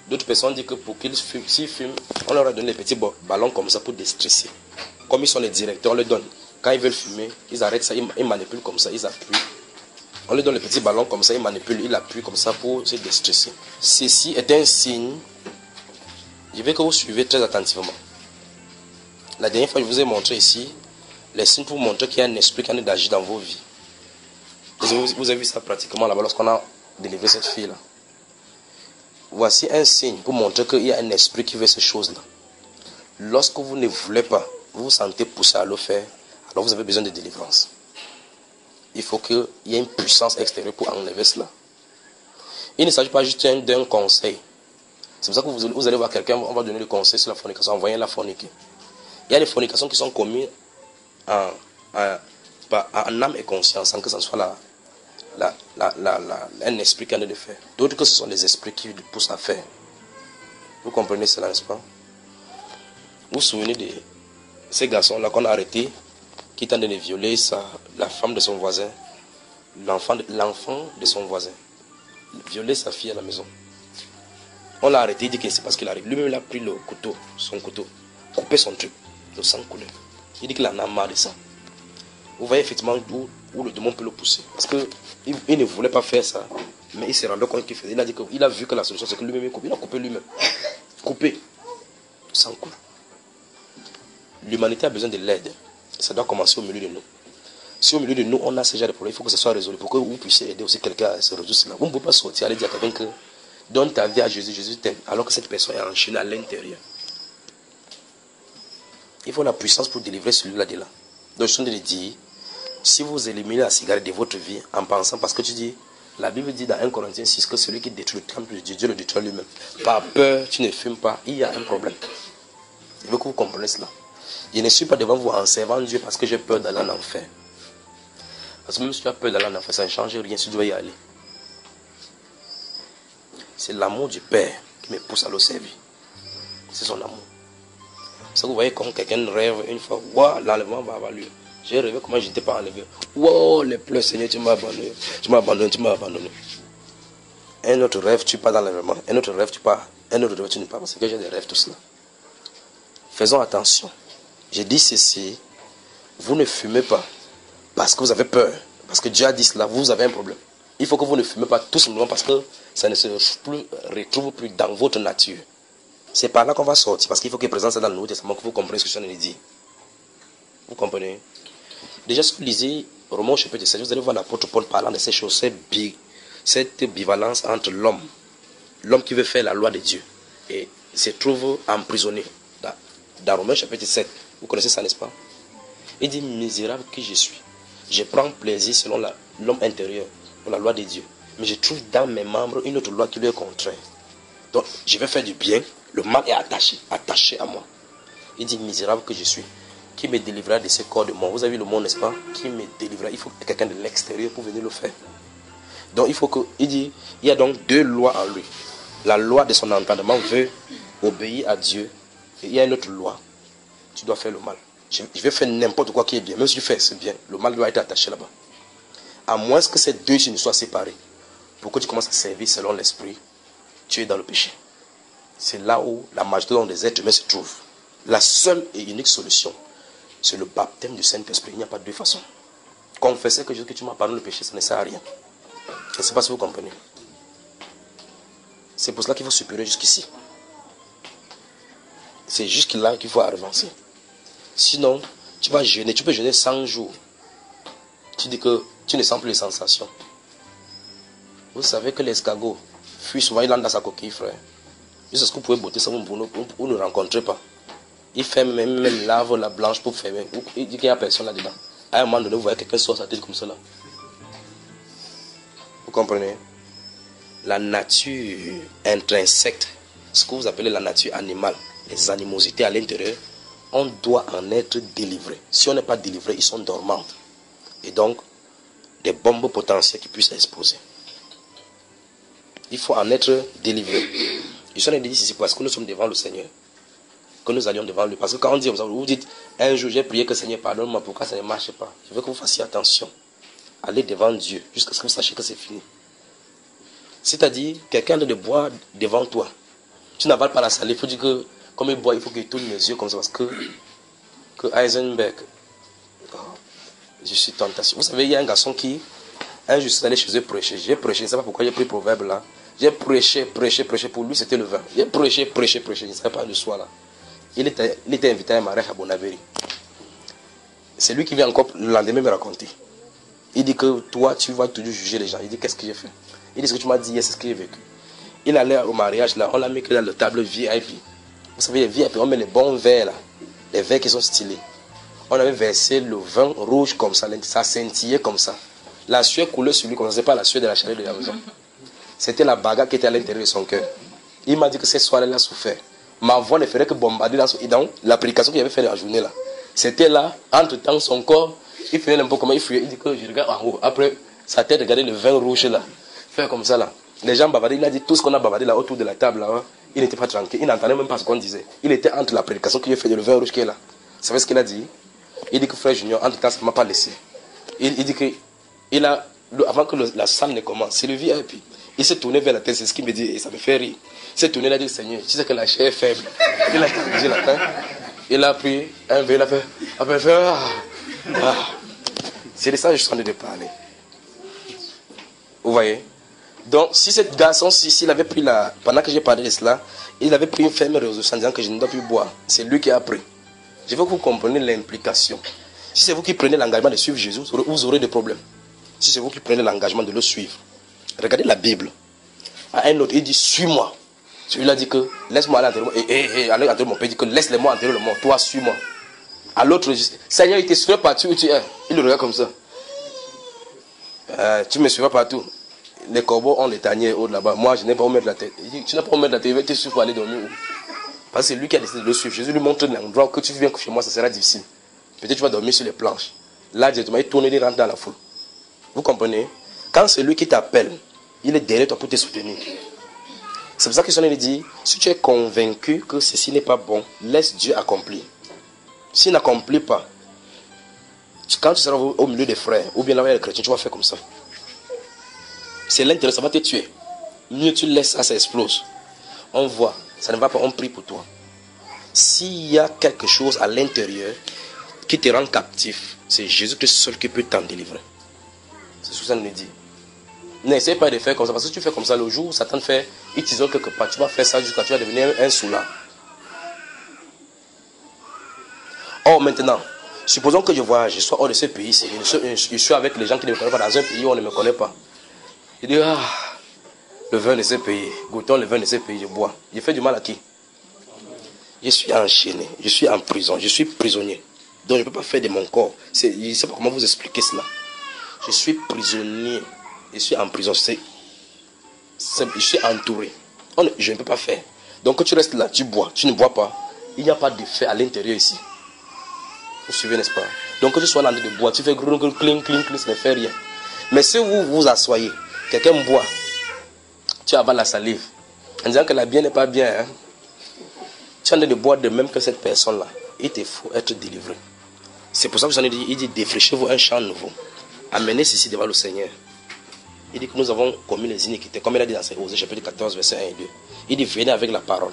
D'autres personnes disent que pour qu'ils fument, s'ils fument, on leur a donné des petits ballons comme ça pour déstresser. Comme ils sont les directeurs, on leur donne. Quand ils veulent fumer, ils arrêtent ça, ils manipulent comme ça, ils appuient. On leur donne les petits ballons comme ça, ils manipulent, ils appuient comme ça pour se déstresser. Ceci est un signe. Je veux que vous suivez très attentivement. La dernière fois, je vous ai montré ici les signes pour montrer qu'il y a un esprit qui est en train d'agir dans vos vies. Vous avez vu ça pratiquement là-bas lorsqu'on a délivré cette fille-là. Voici un signe pour montrer qu'il y a un esprit qui veut ces choses-là. Lorsque vous ne voulez pas, vous vous sentez poussé à le faire, alors vous avez besoin de délivrance. Il faut qu'il y ait une puissance extérieure pour enlever cela. Il ne s'agit pas juste d'un conseil. C'est pour ça que vous allez voir quelqu'un, on va donner le conseil sur la fornication, envoyez la forniquer. Il y a des fornications qui sont commises en âme et conscience, sans que ce soit un esprit qui en a de faire. D'autres que ce sont les esprits qui le poussent à faire. Vous comprenez cela, n'est-ce pas? Vous vous souvenez de ces garçons-là qu'on a arrêtés qui tente de violer la femme de son voisin, l'enfant de son voisin, violer sa fille à la maison. On l'a arrêté, il dit que c'est parce qu'il arrive. Lui-même, il a pris le couteau, son couteau, coupé son truc, le sang coulait. Il dit qu'il en a marre de ça. Vous voyez effectivement où le démon peut le pousser. Parce qu'il ne voulait pas faire ça, mais il s'est rendu compte qu'il faisait. Il a dit qu'il a vu que la solution, c'est que lui-même, il a coupé lui-même. Coupé, sang coule. L'humanité a besoin de l'aide. Ça doit commencer au milieu de nous. Si au milieu de nous, on a ce genre de problème, il faut que ce soit résolu pour que vous puissiez aider aussi quelqu'un à se résoudre cela. Vous ne pouvez pas sortir, aller dire à quelqu'un que donne ta vie à Jésus, Jésus t'aime, alors que cette personne est enchaînée à l'intérieur. Il faut la puissance pour délivrer celui-là de là. Donc je suis en train de dire, si vous éliminez la cigarette de votre vie en pensant, parce que tu dis, la Bible dit dans 1 Corinthiens 6 que celui qui détruit le temple de Dieu, Dieu le détruit lui-même. Par peur, tu ne fumes pas, il y a un problème. Je veux que vous compreniez cela. Je ne suis pas devant vous en servant Dieu parce que j'ai peur d'aller en enfer. Parce que même si tu as peur d'aller en enfer, ça ne change rien si tu dois y aller. C'est l'amour du Père qui me pousse à le servir. C'est son amour. C'est que vous voyez comme quelqu'un rêve une fois, waouh, l'enlèvement va avoir lieu. J'ai rêvé comment je n'étais pas enlevé. Waouh, les pleurs, Seigneur, tu m'as abandonné. Tu m'as abandonné, tu m'as abandonné. Un autre rêve, tu pars dans l'enlèvement. Un autre rêve, tu pars. Un autre rêve, tu ne pars pas. C'est que j'ai des rêves, tout cela. Faisons attention. J'ai dit ceci, vous ne fumez pas parce que vous avez peur. Parce que Dieu a dit cela, vous avez un problème. Il faut que vous ne fumez pas tout simplement parce que ça ne se retrouve plus dans votre nature. C'est par là qu'on va sortir, parce qu'il faut qu'il présente ça dans le Nouveau Testament, que vous comprenez ce que je suis en train de dire. Vous comprenez? Déjà, si vous lisez Romains chapitre 7, vous allez voir l'apôtre Paul parlant de ces choses, cette bivalence entre l'homme qui veut faire la loi de Dieu, et se trouve emprisonné. Dans Romains chapitre 7, vous connaissez ça, n'est-ce pas? Il dit, misérable que je suis. Je prends plaisir selon l'homme intérieur, pour la loi de Dieu. Mais je trouve dans mes membres une autre loi qui lui est contraire. Donc, je vais faire du bien. Le mal est attaché à moi. Il dit, misérable que je suis. Qui me délivrera de ce corps de mort? Vous avez vu le mot, n'est-ce pas? Qui me délivrera? Il faut quelqu'un de l'extérieur pour venir le faire. Donc, il dit, il y a donc deux lois en lui. La loi de son entendement veut obéir à Dieu. Et il y a une autre loi. Tu dois faire le mal. Je vais faire n'importe quoi qui est bien. Même si je fais ce bien, le mal doit être attaché là-bas. À moins que ces deux ne soient séparés. Pour que tu commences à servir selon l'esprit, tu es dans le péché. C'est là où la majorité des êtres humains se trouve. La seule et unique solution, c'est le baptême du Saint-Esprit. Il n'y a pas de deux façons. Confesser que tu m'as pardonné le péché, ça ne sert à rien. Je ne sais pas si vous comprenez. C'est pour cela qu'il faut supérer jusqu'ici. C'est jusque-là qu'il faut avancer. Sinon, tu vas jeûner. Tu peux jeûner 100 jours. Tu dis que tu ne sens plus les sensations. Vous savez que l'escargot fuit souvent, il entre dans sa coquille, frère. Juste ce que vous pouvez botter ça, vous ne rencontrez pas. Il ferme même lave la blanche pour fermer. Il dit qu'il n'y a personne là-dedans. À un moment donné, vous voyez quelqu'un sort sa tête comme ça là. Vous comprenez? La nature intrinsèque, ce que vous appelez la nature animale, les animosités à l'intérieur, on doit en être délivré. Si on n'est pas délivré, ils sont dormantes. Et donc, des bombes potentielles qui puissent exploser. Il faut en être délivré. Je suis en train de dire ici parce que nous sommes devant le Seigneur. Que nous allions devant lui. Parce que quand on dit, vous dites, un jour j'ai prié que le Seigneur pardonne-moi, pourquoi ça ne marche pas? Je veux que vous fassiez attention. Allez devant Dieu jusqu'à ce que vous sachiez que c'est fini. C'est-à-dire, quelqu'un de boire devant toi. Tu n'avales pas la salée. Il faut dire que, comme il boit, il faut qu'il tourne les yeux comme ça. Parce que Heisenberg, je suis tentation. Vous savez, il y a un garçon qui, un jour, je suis allé chez eux prêcher. J'ai prêché, je ne sais pas pourquoi j'ai pris le proverbe là. J'ai prêché. Pour lui, c'était le vin. J'ai prêché. Je ne sais pas de soi là. Il était invité à un mariage à Bonaveri. C'est lui qui vient encore le lendemain me raconter. Il dit que toi, tu vas toujours juger les gens. Il dit, qu'est-ce que j'ai fait? Il dit, ce que tu m'as dit hier, c'est ce que j'ai vécu. Il allait au mariage là, on l'a mis que dans le table VIP. Vous savez, les VIP, on met les bons verres là. Les verres qui sont stylés. On avait versé le vin rouge comme ça, ça scintillait comme ça. La sueur coulait sur lui comme ça, ce n'est pas la sueur de la chaleur de la maison. C'était la bagarre qui était à l'intérieur de son cœur. Il m'a dit que cette soirée-là, il a souffert. Ma voix ne ferait que bombarder dans l'application qu'il avait fait la journée là. C'était là, entre-temps, son corps, il faisait un peu comme il fuyait. Il dit que je regarde en haut. Après, sa tête regardait le vin rouge là. Faire comme ça là. Les gens bavardaient, il a dit tout ce qu'on a bavardé là autour de la table là. Hein. Il n'était pas tranquille, il n'entendait même pas ce qu'on disait. Il était entre la prédication qu'il a fait de le vin rouge qui est là. Vous savez ce qu'il a dit? Il dit que frère Junior, en tout cas, ça ne m'a pas laissé. Il dit que, avant que la salle ne commence, c'est le vieux, et puis il s'est tourné vers la tête, c'est ce qu'il me dit, et ça me fait rire. Il s'est tourné, il a dit, Seigneur, tu sais que la chair est faible. Il a dirigé la tête, il a pris un verre, il a fait, C'est de ça que je suis en train de parler. Vous voyez? Donc, si cet garçon-ci, s'il avait pris pendant que j'ai parlé de cela, il avait pris une ferme résolution en disant que je ne dois plus boire. C'est lui qui a pris. Je veux que vous compreniez l'implication. Si c'est vous qui prenez l'engagement de suivre Jésus, vous aurez des problèmes. Si c'est vous qui prenez l'engagement de le suivre. Regardez la Bible. À un autre, il dit, suis-moi. Celui-là dit que, laisse-moi aller enterrer allez enterrer mon père. Il dit que, laisse-les-moi enterrer le mort. Toi, suis-moi. À l'autre, Seigneur, il te suivra partout où tu es. Il le regarde comme ça. Tu me suivras partout. Les corbeaux ont les taniers haut là-bas. Moi, je n'ai pas où mettre la tête. Il dit, tu n'as pas où mettre la tête. Il va te suivre pour aller dormir où? Parce que c'est lui qui a décidé de le suivre. Jésus lui montre l'endroit que tu viens chez moi, ça sera difficile. Peut-être tu vas dormir sur les planches. Là, directement, il tourne, il rentre dans la foule. Vous comprenez? Quand c'est lui qui t'appelle, il est derrière toi pour te soutenir. C'est pour ça que son dit, si tu es convaincu que ceci n'est pas bon, laisse Dieu accomplir. S'il n'accomplit pas, quand tu seras au milieu des frères, ou bien là où il y a les chrétiens, tu vas faire comme ça. C'est l'intérêt, ça va te tuer. Mieux tu laisses ça explose. On voit, ça ne va pas, on prie pour toi. S'il y a quelque chose à l'intérieur qui te rend captif, c'est Jésus-Christ seul qui peut t'en délivrer. C'est ce que ça nous dit. N'essaie pas de faire comme ça, parce que si tu fais comme ça, le jour où Satan fait, il t'isole quelque part, tu vas faire ça jusqu'à tu vas devenir un soulard. Or maintenant, supposons que je voyage, je sois hors de ce pays, je suis avec les gens qui ne me connaissent pas dans un pays où on ne me connaît pas. Je dis, le vin de ce pays, goûtons le vin de ce pays, je bois. Je fais du mal à qui? Je suis enchaîné, je suis en prison, je suis prisonnier. Donc je ne peux pas faire de mon corps. Je ne sais pas comment vous expliquer cela. Je suis prisonnier, je suis en prison, je suis entouré. Je ne peux pas faire. Donc quand tu restes là, tu bois, tu ne bois pas. Il n'y a pas d'effet à l'intérieur ici. Vous suivez, n'est-ce pas? Donc quand tu sois là de boire, tu fais cling, ça ne fait rien. Mais si vous vous asseyez, quelqu'un boit, tu avales la salive, en disant que la bière n'est pas bien, hein? Tu es en train de boire de même que cette personne-là. Il te faut être délivré. C'est pour ça que j'en ai dit, il dit, défrichez-vous un champ nouveau. Amenez ceci devant le Seigneur. Il dit que nous avons commis les iniquités, comme il a dit dans Osée chapitre 14, verset 1 et 2. Il dit, venez avec la parole.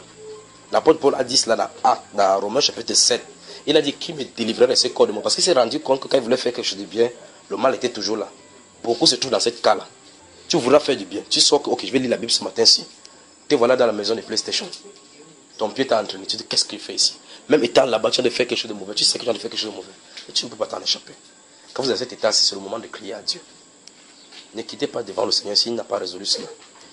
L'apôtre Paul a dit cela dans Romains chapitre 7. Il a dit, qui me délivrerait de ce corps de mort? Parce qu'il s'est rendu compte que quand il voulait faire quelque chose de bien, le mal était toujours là. Beaucoup se trouvent dans cette cas-là. Tu voudras faire du bien. Tu sors que, ok, je vais lire la Bible ce matin-ci. Te voilà dans la maison de PlayStation. Ton pied t'a entraîné. Tu dis, qu'est-ce qu'il fait ici? Même étant là-bas, tu as de faire quelque chose de mauvais. Tu sais que tu as de faire quelque chose de mauvais. Et tu ne peux pas t'en échapper. Quand vous êtes dans cet état-ci, c'est le moment de crier à Dieu. Ne quittez pas devant le Seigneur s'il n'a pas résolu cela.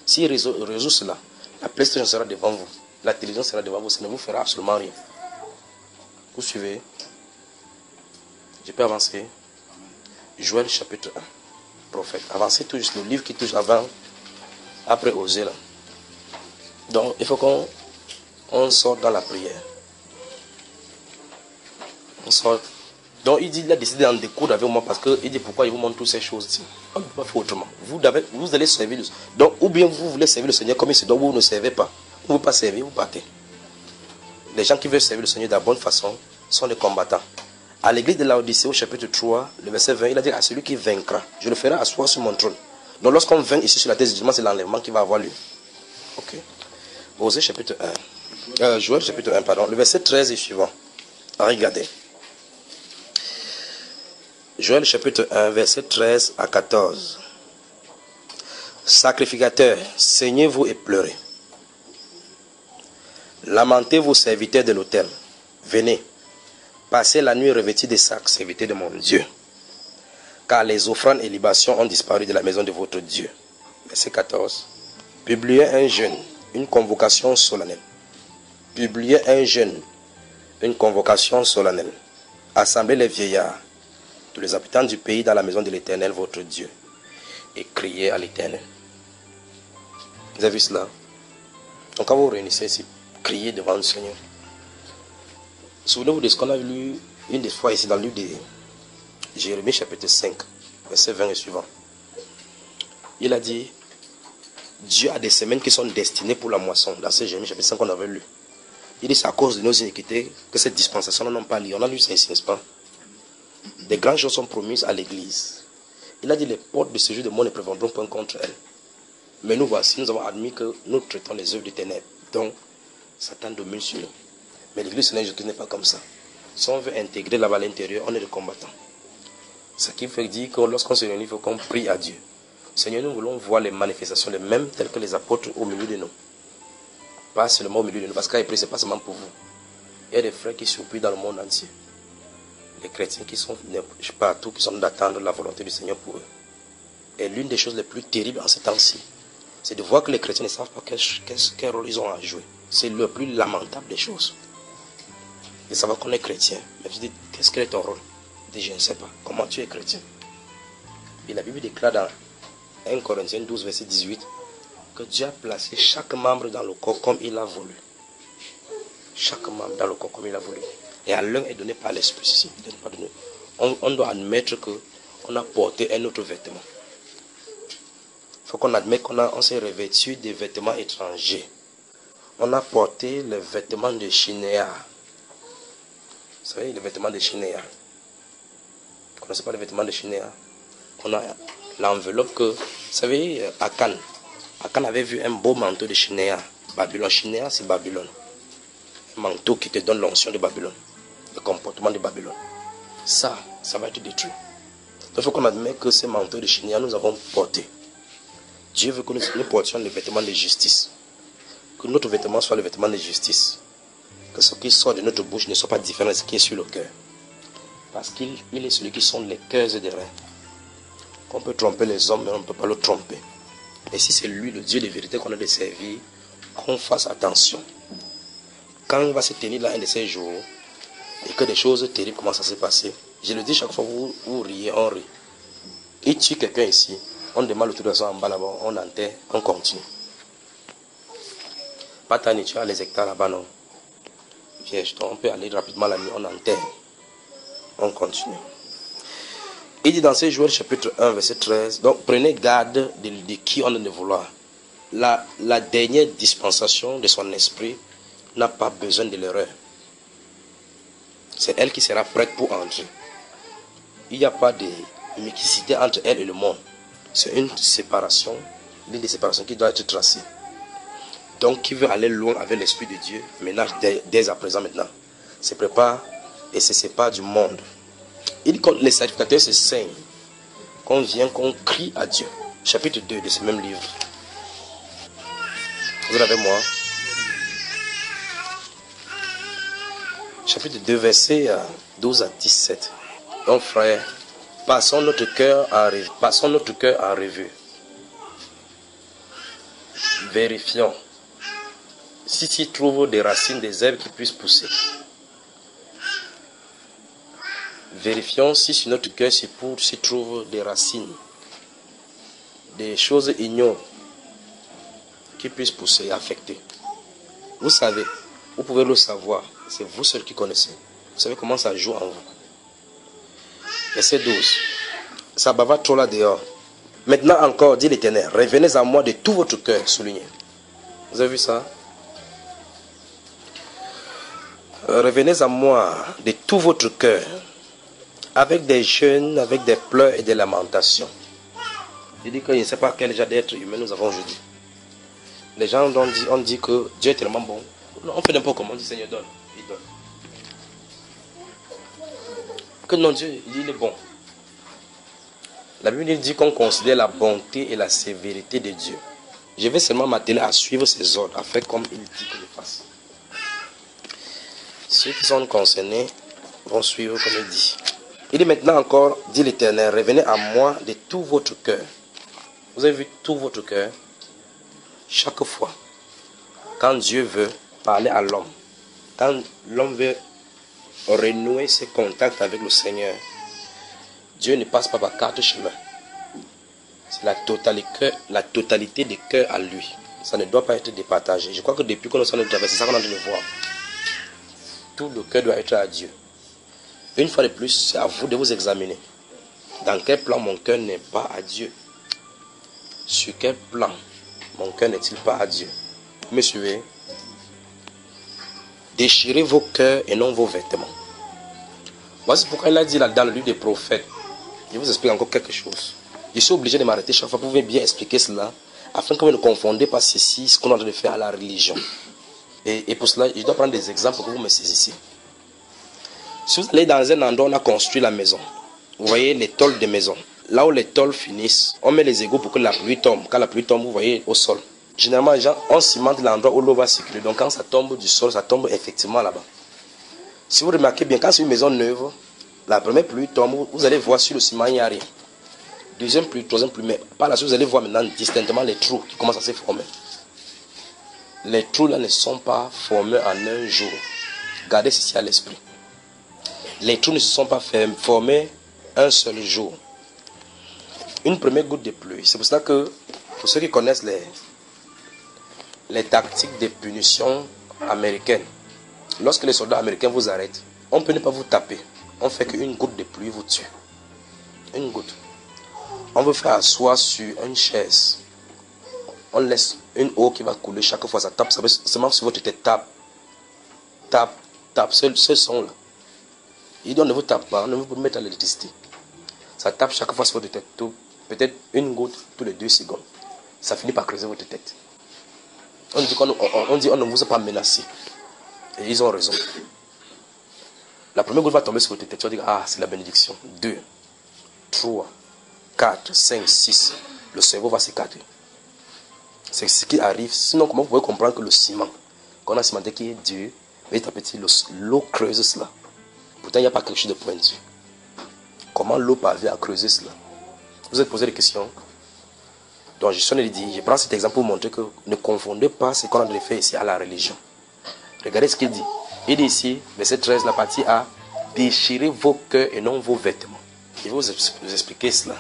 S'il résout cela, la PlayStation sera devant vous. La télévision sera devant vous. Ça ne vous fera absolument rien. Vous suivez? Je peux avancer. Joël chapitre 1. Prophète. Avancez tout juste le livre qui touche avant. Après Osée là. Donc il faut qu'on sorte dans la prière. On sort. Donc il a décidé d'en découdre avec moi parce qu'il dit pourquoi il vous montre toutes ces choses ici. On ne peut pas faire autrement. Vous allez servir le Seigneur. Donc ou bien vous voulez servir le Seigneur comme il se doit, ou vous ne servez pas. Vous ne pouvez pas servir, vous partez. Les gens qui veulent servir le Seigneur de la bonne façon sont des combattants. À l'église de Laodicée, au chapitre 3, le verset 20, il a dit à celui qui vaincra, je le ferai asseoir sur mon trône. Donc lorsqu'on vainc ici sur la terre, c'est l'enlèvement qui va avoir lieu. Ok. Osée chapitre 1. Joël chapitre 1, pardon. Le verset 13 et suivant. Regardez. Joël chapitre 1, verset 13 à 14. Sacrificateurs, saignez-vous et pleurez. Lamentez-vous, serviteurs de l'autel. Venez, passez la nuit revêtis de sacs, serviteurs de mon Dieu. Car les offrandes et libations ont disparu de la maison de votre Dieu. Verset 14. Publiez un jeûne, une convocation solennelle. Publiez un jeûne, une convocation solennelle. Assemblez les vieillards, tous les habitants du pays dans la maison de l'Éternel, votre Dieu, et criez à l'Éternel. Vous avez vu cela? Donc quand vous vous réunissez ici, criez devant le Seigneur. Souvenez-vous de ce qu'on a lu une des fois ici dans le livre de Jérémie chapitre 5, verset 20 et suivant. Il a dit, Dieu a des semaines qui sont destinées pour la moisson. Dans ce Jérémie chapitre 5 qu'on avait lu. Il dit, c'est à cause de nos iniquités que cette dispensation n'ont pas lieu. On a lu ça ici, n'est-ce pas? Des grandes choses sont promises à l'église. Il a dit les portes de ce jeu de monde ne prévaudront point contre elle. Mais nous voici, nous avons admis que nous traitons les œuvres des ténèbres. Donc, Satan domine sur nous. Mais l'église Seigneur Jésus n'est pas comme ça. Si on veut intégrer là-bas à l'intérieur, on est des combattants. Ce qui fait dire que lorsqu'on se réunit, il faut qu'on prie à Dieu. Seigneur, nous voulons voir les manifestations les mêmes telles que les apôtres au milieu de nous. Pas seulement au milieu de nous, parce qu'à prier, ce n'est pas seulement pour vous. Il y a des frères qui surprient dans le monde entier. Les chrétiens qui sont partout, qui sont d'attendre la volonté du Seigneur pour eux. Et l'une des choses les plus terribles en ces temps-ci, c'est de voir que les chrétiens ne savent pas quel rôle ils ont à jouer. C'est le plus lamentable des choses. De savoir qu'on est chrétien. Mais je dis, qu'est-ce que est ton rôle? Je dis, je ne sais pas. Comment tu es chrétien? Et la Bible déclare dans 1 Corinthiens 12, verset 18, que Dieu a placé chaque membre dans le corps comme il a voulu. Chaque membre dans le corps comme il a voulu. Et à l'un est donné par l'Esprit. Si, on doit admettre qu'on a porté un autre vêtement. Il faut qu'on admette qu'on s'est revêtu des vêtements étrangers. On a porté les vêtements de Shinéa. Vous savez, les vêtements de Shinéa. Vous ne connaissez pas les vêtements de Shinéa? On a l'enveloppe que, vous savez, Akan avait vu un beau manteau de Shinéa. Babylone. Shinéa, c'est Babylone. Un manteau qui te donne l'onction de Babylone. Le comportement de Babylone. Ça va être détruit. Donc il faut qu'on admette que ces manteaux de Shinéa, nous avons porté. Dieu veut que nous portions les vêtements de justice. Que notre vêtement soit le vêtement de justice. Que ce qui sort de notre bouche ne soit pas différent de ce qui est sur le cœur. Parce qu'il est celui qui sonde les cœurs et les reins. Qu'on peut tromper les hommes, mais on ne peut pas le tromper. Et si c'est lui, le Dieu de vérité qu'on a de servir, qu'on fasse attention. Quand il va se tenir là un de ces jours, et que des choses terribles commencent à se passer, je le dis chaque fois, vous riez, on rit. Il tue quelqu'un ici, on demande l'autorisation en bas là-bas, on enterre, on continue. Pas tant tu as les hectares là-bas, non. Vierge, on peut aller rapidement la nuit, on enterre, on continue. Il dit dans ces Joël chapitre 1 verset 13, donc prenez garde de qui on est de vouloir. La dernière dispensation de son esprit n'a pas besoin de l'erreur. C'est elle qui sera prête pour entrer. Il n'y a pas de mixité entre elle et le monde. C'est une séparation, l'une des séparations qui doit être tracée. Donc qui veut aller loin avec l'Esprit de Dieu, ménage dès à présent maintenant, se prépare et se sépare du monde. Il dit que les sacrificateurs se saignent, qu'on vient, qu'on crie à Dieu. Chapitre 2 de ce même livre. Vous l'avez moi. Chapitre 2, versets 12 à 17. Donc frère, passons notre cœur en revue. Vérifions si s'y trouve des racines, des herbes qui puissent pousser. Vérifions si sur notre cœur s'y trouve des racines, des choses ignobles qui puissent pousser et affecter. Vous savez, vous pouvez le savoir, c'est vous seul qui connaissez. Vous savez comment ça joue en vous. Verset 12. Ça bavard trop là dehors. Maintenant encore, dit l'Éternel, revenez à moi de tout votre cœur, souligné. Vous avez vu ça? Revenez à moi de tout votre cœur, avec des jeûnes, avec des pleurs et des lamentations. Je dis que je ne sais pas quel genre d'être humain nous avons aujourd'hui. Les gens ont dit que Dieu est tellement bon. On fait n'importe comment, on dit Seigneur donne, il donne. Que non, Dieu, il est bon. La Bible dit qu'on considère la bonté et la sévérité de Dieu. Je vais seulement m'atteler à suivre ses ordres, à faire comme il dit que je fasse. Ceux qui sont concernés vont suivre comme il dit. Il dit maintenant encore, dit l'Éternel, revenez à moi de tout votre cœur. Vous avez vu tout votre cœur? Chaque fois, quand Dieu veut parler à l'homme, quand l'homme veut renouer ses contacts avec le Seigneur, Dieu ne passe pas par 4 chemins. C'est la totalité des cœurs à lui. Ça ne doit pas être départagé. Je crois que depuis que nous sommes traversés, c'est ça qu'on est en train de voir. Tout le cœur doit être à Dieu. Une fois de plus, c'est à vous de vous examiner. Dans quel plan mon cœur n'est pas à Dieu? Sur quel plan mon cœur n'est-il pas à Dieu? Vous me suivez? Déchirez vos cœurs et non vos vêtements. Voici pourquoi il a dit là dans le livre des prophètes. Je vous explique encore quelque chose. Je suis obligé de m'arrêter chaque fois pour vous bien expliquer cela, afin que vous ne confondez pas ceci, ce qu'on est en train de faire à la religion. Et pour cela, je dois prendre des exemples pour que vous me saisissiez. Si vous allez dans un endroit où on a construit la maison, vous voyez les tôles des maisons. Là où les tôles finissent, on met les égouts pour que la pluie tombe. Quand la pluie tombe, vous voyez au sol. Généralement, les gens, on cimente l'endroit où l'eau va circuler. Donc quand ça tombe du sol, ça tombe effectivement là-bas. Si vous remarquez bien, quand c'est une maison neuve, la première pluie tombe, vous allez voir sur le ciment, il n'y a rien. Deuxième pluie, troisième pluie, mais par la suite, vous allez voir maintenant distinctement les trous qui commencent à se former. Les trous là ne sont pas formés en un jour. Gardez ceci à l'esprit. Les trous ne se sont pas formés un seul jour. Une première goutte de pluie. C'est pour cela que, pour ceux qui connaissent les tactiques de punition américaines, lorsque les soldats américains vous arrêtent, on peut ne pas vous taper. On fait qu'une goutte de pluie vous tue. Une goutte. On veut faire asseoir sur une chaise. On laisse une eau qui va couler chaque fois. Ça tape. Seulement si votre tête tape. Tape. Tape. Ce son là. Il dit on ne vous tape pas. On ne vous mettre à l'électricité. Ça tape chaque fois sur votre tête. Peut-être une goutte tous les 2 secondes. Ça finit par creuser votre tête. On dit on ne vous a pas menacé. Et ils ont raison. La première goutte va tomber sur votre tête. Tu vas dire, ah, c'est la bénédiction. 2, 3, 4, 5, 6. Le cerveau va s'écarter. C'est ce qui arrive. Sinon, comment vous pouvez comprendre que le ciment, qu'on a cimenté qui est Dieu, petit à petit, l'eau creuse cela. Pourtant, il n'y a pas quelque chose de pointu. Comment l'eau parvient à creuser cela? Vous êtes posé des questions. Donc, je suis en train de dire, je prends cet exemple pour vous montrer que ne confondez pas ce qu'on a fait ici à la religion. Regardez ce qu'il dit. Il dit ici, verset 13, la partie A, déchirez vos cœurs et non vos vêtements. Je vais vous expliquer cela.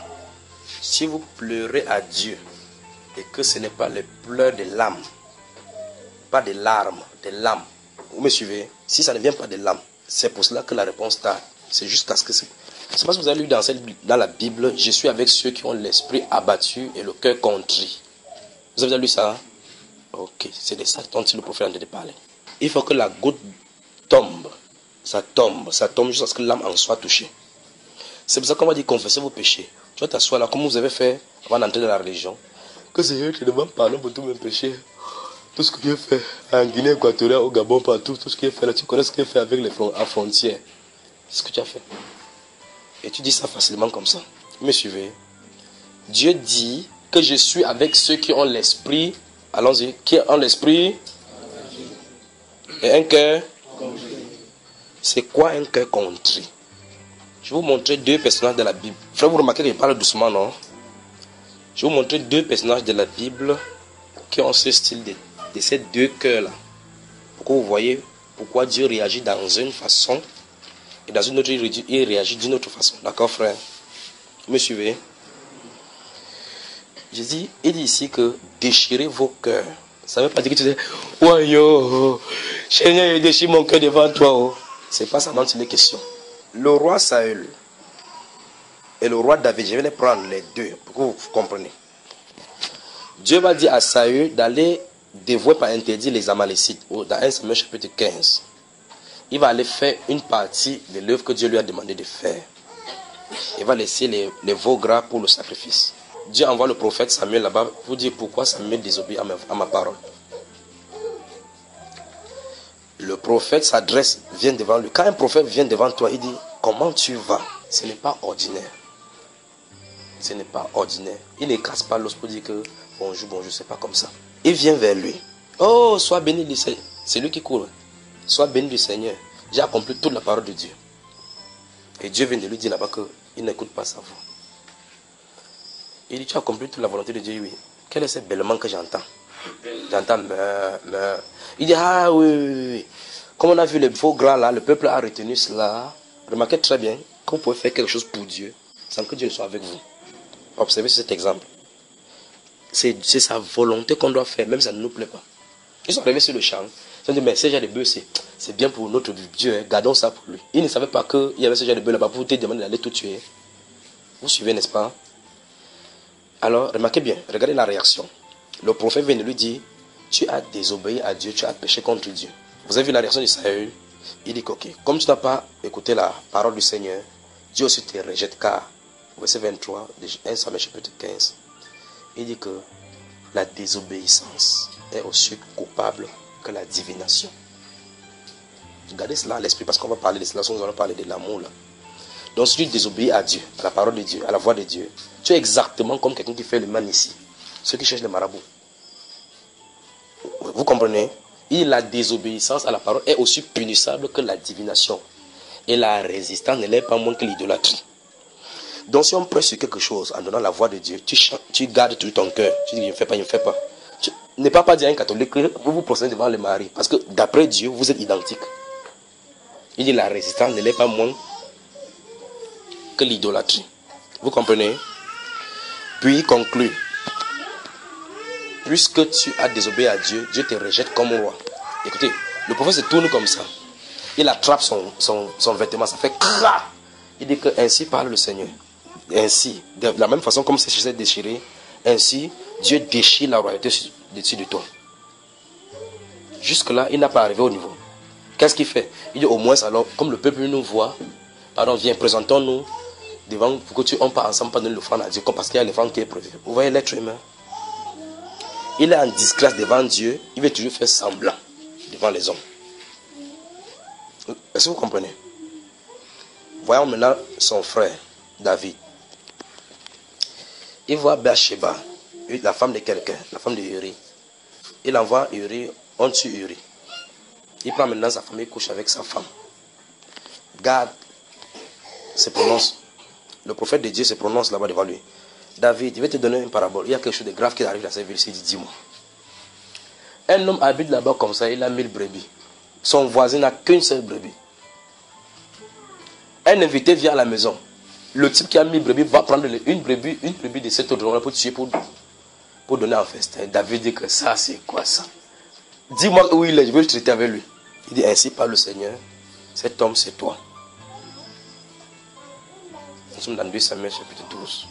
Si vous pleurez à Dieu et que ce n'est pas les pleurs de l'âme, pas des larmes, des lames, vous me suivez? Si ça ne vient pas des lames, c'est pour cela que la réponse tarde. C'est jusqu'à ce que c'est. C'est parce que vous avez lu dans la Bible, je suis avec ceux qui ont l'esprit abattu et le cœur contrit. Vous avez déjà lu ça? Ok, c'est de ça dont le prophète en train de parler. Il faut que la goutte tombe. Ça tombe jusqu'à ce que l'âme en soit touchée. C'est pour ça qu'on va dire confessez vos péchés. Tu vas t'asseoir là, comme vous avez fait avant d'entrer dans la religion. Que Seigneur te demande pardon pour tous mes péchés. Tout ce que j'ai fait en Guinée équatoriale, au Gabon, partout, tout ce que j'ai fait là, tu connais ce que j'ai fait avec les frontières. C'est ce que tu as fait. Et tu dis ça facilement comme ça. Vous me suivez? Dieu dit que je suis avec ceux qui ont l'esprit. Allons-y. Qui ont l'esprit et un cœur. C'est quoi un cœur contrit? Je vais vous montrer 2 personnages de la Bible. Frère, vous remarquez que je parle doucement, non? Je vais vous montrer 2 personnages de la Bible qui ont ce style de ces 2 cœurs-là. Pour que vous voyez pourquoi Dieu réagit dans une façon et dans une autre, il réagit d'une autre façon. D'accord, frère? Vous me suivez? Il dit ici que déchirez vos cœurs. Ça ne veut pas dire que tu dis, ouais yo, Seigneur, il déchire mon cœur devant toi. Oh. C'est pas ça dont il est question. Le roi Saül et le roi David, je vais les prendre les 2 pour que vous compreniez. Dieu va dire à Saül d'aller dévouer par interdit les Amalécites. Dans 1 Samuel chapitre 15. Il va aller faire une partie de l'œuvre que Dieu lui a demandé de faire. Il va laisser les veaux gras pour le sacrifice. Dieu envoie le prophète Samuel là-bas pour dire pourquoi Samuel désobéit à ma parole. Le prophète s'adresse, vient devant lui. Quand un prophète vient devant toi, il dit, comment tu vas? Ce n'est pas ordinaire. Ce n'est pas ordinaire. Il ne casse pas l'os pour dire que bonjour, c'est pas comme ça. Il vient vers lui. Oh, sois béni du Seigneur. C'est lui qui court. Sois béni du Seigneur. J'ai accompli toute la parole de Dieu. Et Dieu vient de lui dire là-bas qu'il n'écoute pas sa voix. Il dit, tu as accompli toute la volonté de Dieu, oui. Quel est ce bêlement que j'entends? J'entends meurt. Il dit, ah oui. Comme on a vu les faux gras là, le peuple a retenu cela. Remarquez très bien que vous pouvez faire quelque chose pour Dieu sans que Dieu ne soit avec vous. Observez cet exemple. C'est sa volonté qu'on doit faire, même si ça ne nous plaît pas. Ils sont arrivés sur le champ. Ils ont dit, mais ce genre de bœuf, c'est bien pour notre Dieu, hein. Gardons ça pour lui. Ils ne savaient pas qu'il y avait ce genre de bœuf là-bas pour te demander d'aller tout tuer. Vous suivez, n'est-ce pas? Alors, remarquez bien, regardez la réaction. Le prophète vient de lui dire, tu as désobéi à Dieu, tu as péché contre Dieu. Vous avez vu la réaction de Saül? Il dit que, ok, comme tu n'as pas écouté la parole du Seigneur, Dieu aussi te rejette, car, verset 23, 1 Samuel chapitre 15, il dit que la désobéissance est aussi coupable que la divination. Regardez cela à l'esprit, parce qu'on va parler de cela, nous allons parler de l'amour là. Donc si tu désobéis à Dieu, à la parole de Dieu, à la voix de Dieu, tu es exactement comme quelqu'un qui fait le mal ici, ceux qui cherchent les marabouts. Vous comprenez? Et la désobéissance à la parole est aussi punissable que la divination. Et la résistance ne l'est pas moins que l'idolâtrie. Donc si on prêche sur quelque chose en donnant la voix de Dieu, tu gardes tout ton cœur. Tu dis, je ne fais pas, je ne fais pas. Ne pas dire à un catholique que vous vous procédez devant le mari. Parce que d'après Dieu, vous êtes identiques. Il dit, la résistance ne l'est pas moins que l'idolâtrie. Vous comprenez? Puis il conclut. Puisque tu as désobéi à Dieu, Dieu te rejette comme roi. Écoutez, le prophète se tourne comme ça. Il attrape son vêtement, ça fait crac. Il dit que ainsi parle le Seigneur. Ainsi, de la même façon comme c'est chez déchiré, ainsi Dieu déchire la royauté dessus de toi. Jusque-là, il n'a pas arrivé au niveau. Qu'est-ce qu'il fait? Il dit au moins, alors, comme le peuple nous voit, pardon, viens, présentons-nous devant, pour que on part ensemble, pas donner l'offrande à Dieu, parce qu'il y a l'offrande qui est prévue. Vous voyez l'être humain? Il est en disgrâce devant Dieu, il veut toujours faire semblant devant les hommes. Est-ce que vous comprenez? Voyons maintenant son frère, David. Il voit Bathsheba, la femme de quelqu'un, la femme de Uri. Il envoie Uri, on tue Uri. Il prend maintenant sa femme, il couche avec sa femme. Gad se prononce. Le prophète de Dieu se prononce là-bas devant lui. David, je vais te donner une parabole. Il y a quelque chose de grave qui arrive dans cette ville. Il dit, dis-moi. Un homme habite là-bas comme ça, il a 1000 brebis. Son voisin n'a qu'une seule brebis. Un invité vient à la maison. Le type qui a 1000 brebis va prendre une brebis de cet autre pour tuer, pour donner un festin. David dit que ça, c'est quoi ça? Dis-moi où il est, je veux traiter avec lui. Il dit, ainsi parle le Seigneur, cet homme c'est toi. Nous sommes dans 2 Samuel chapitre 12.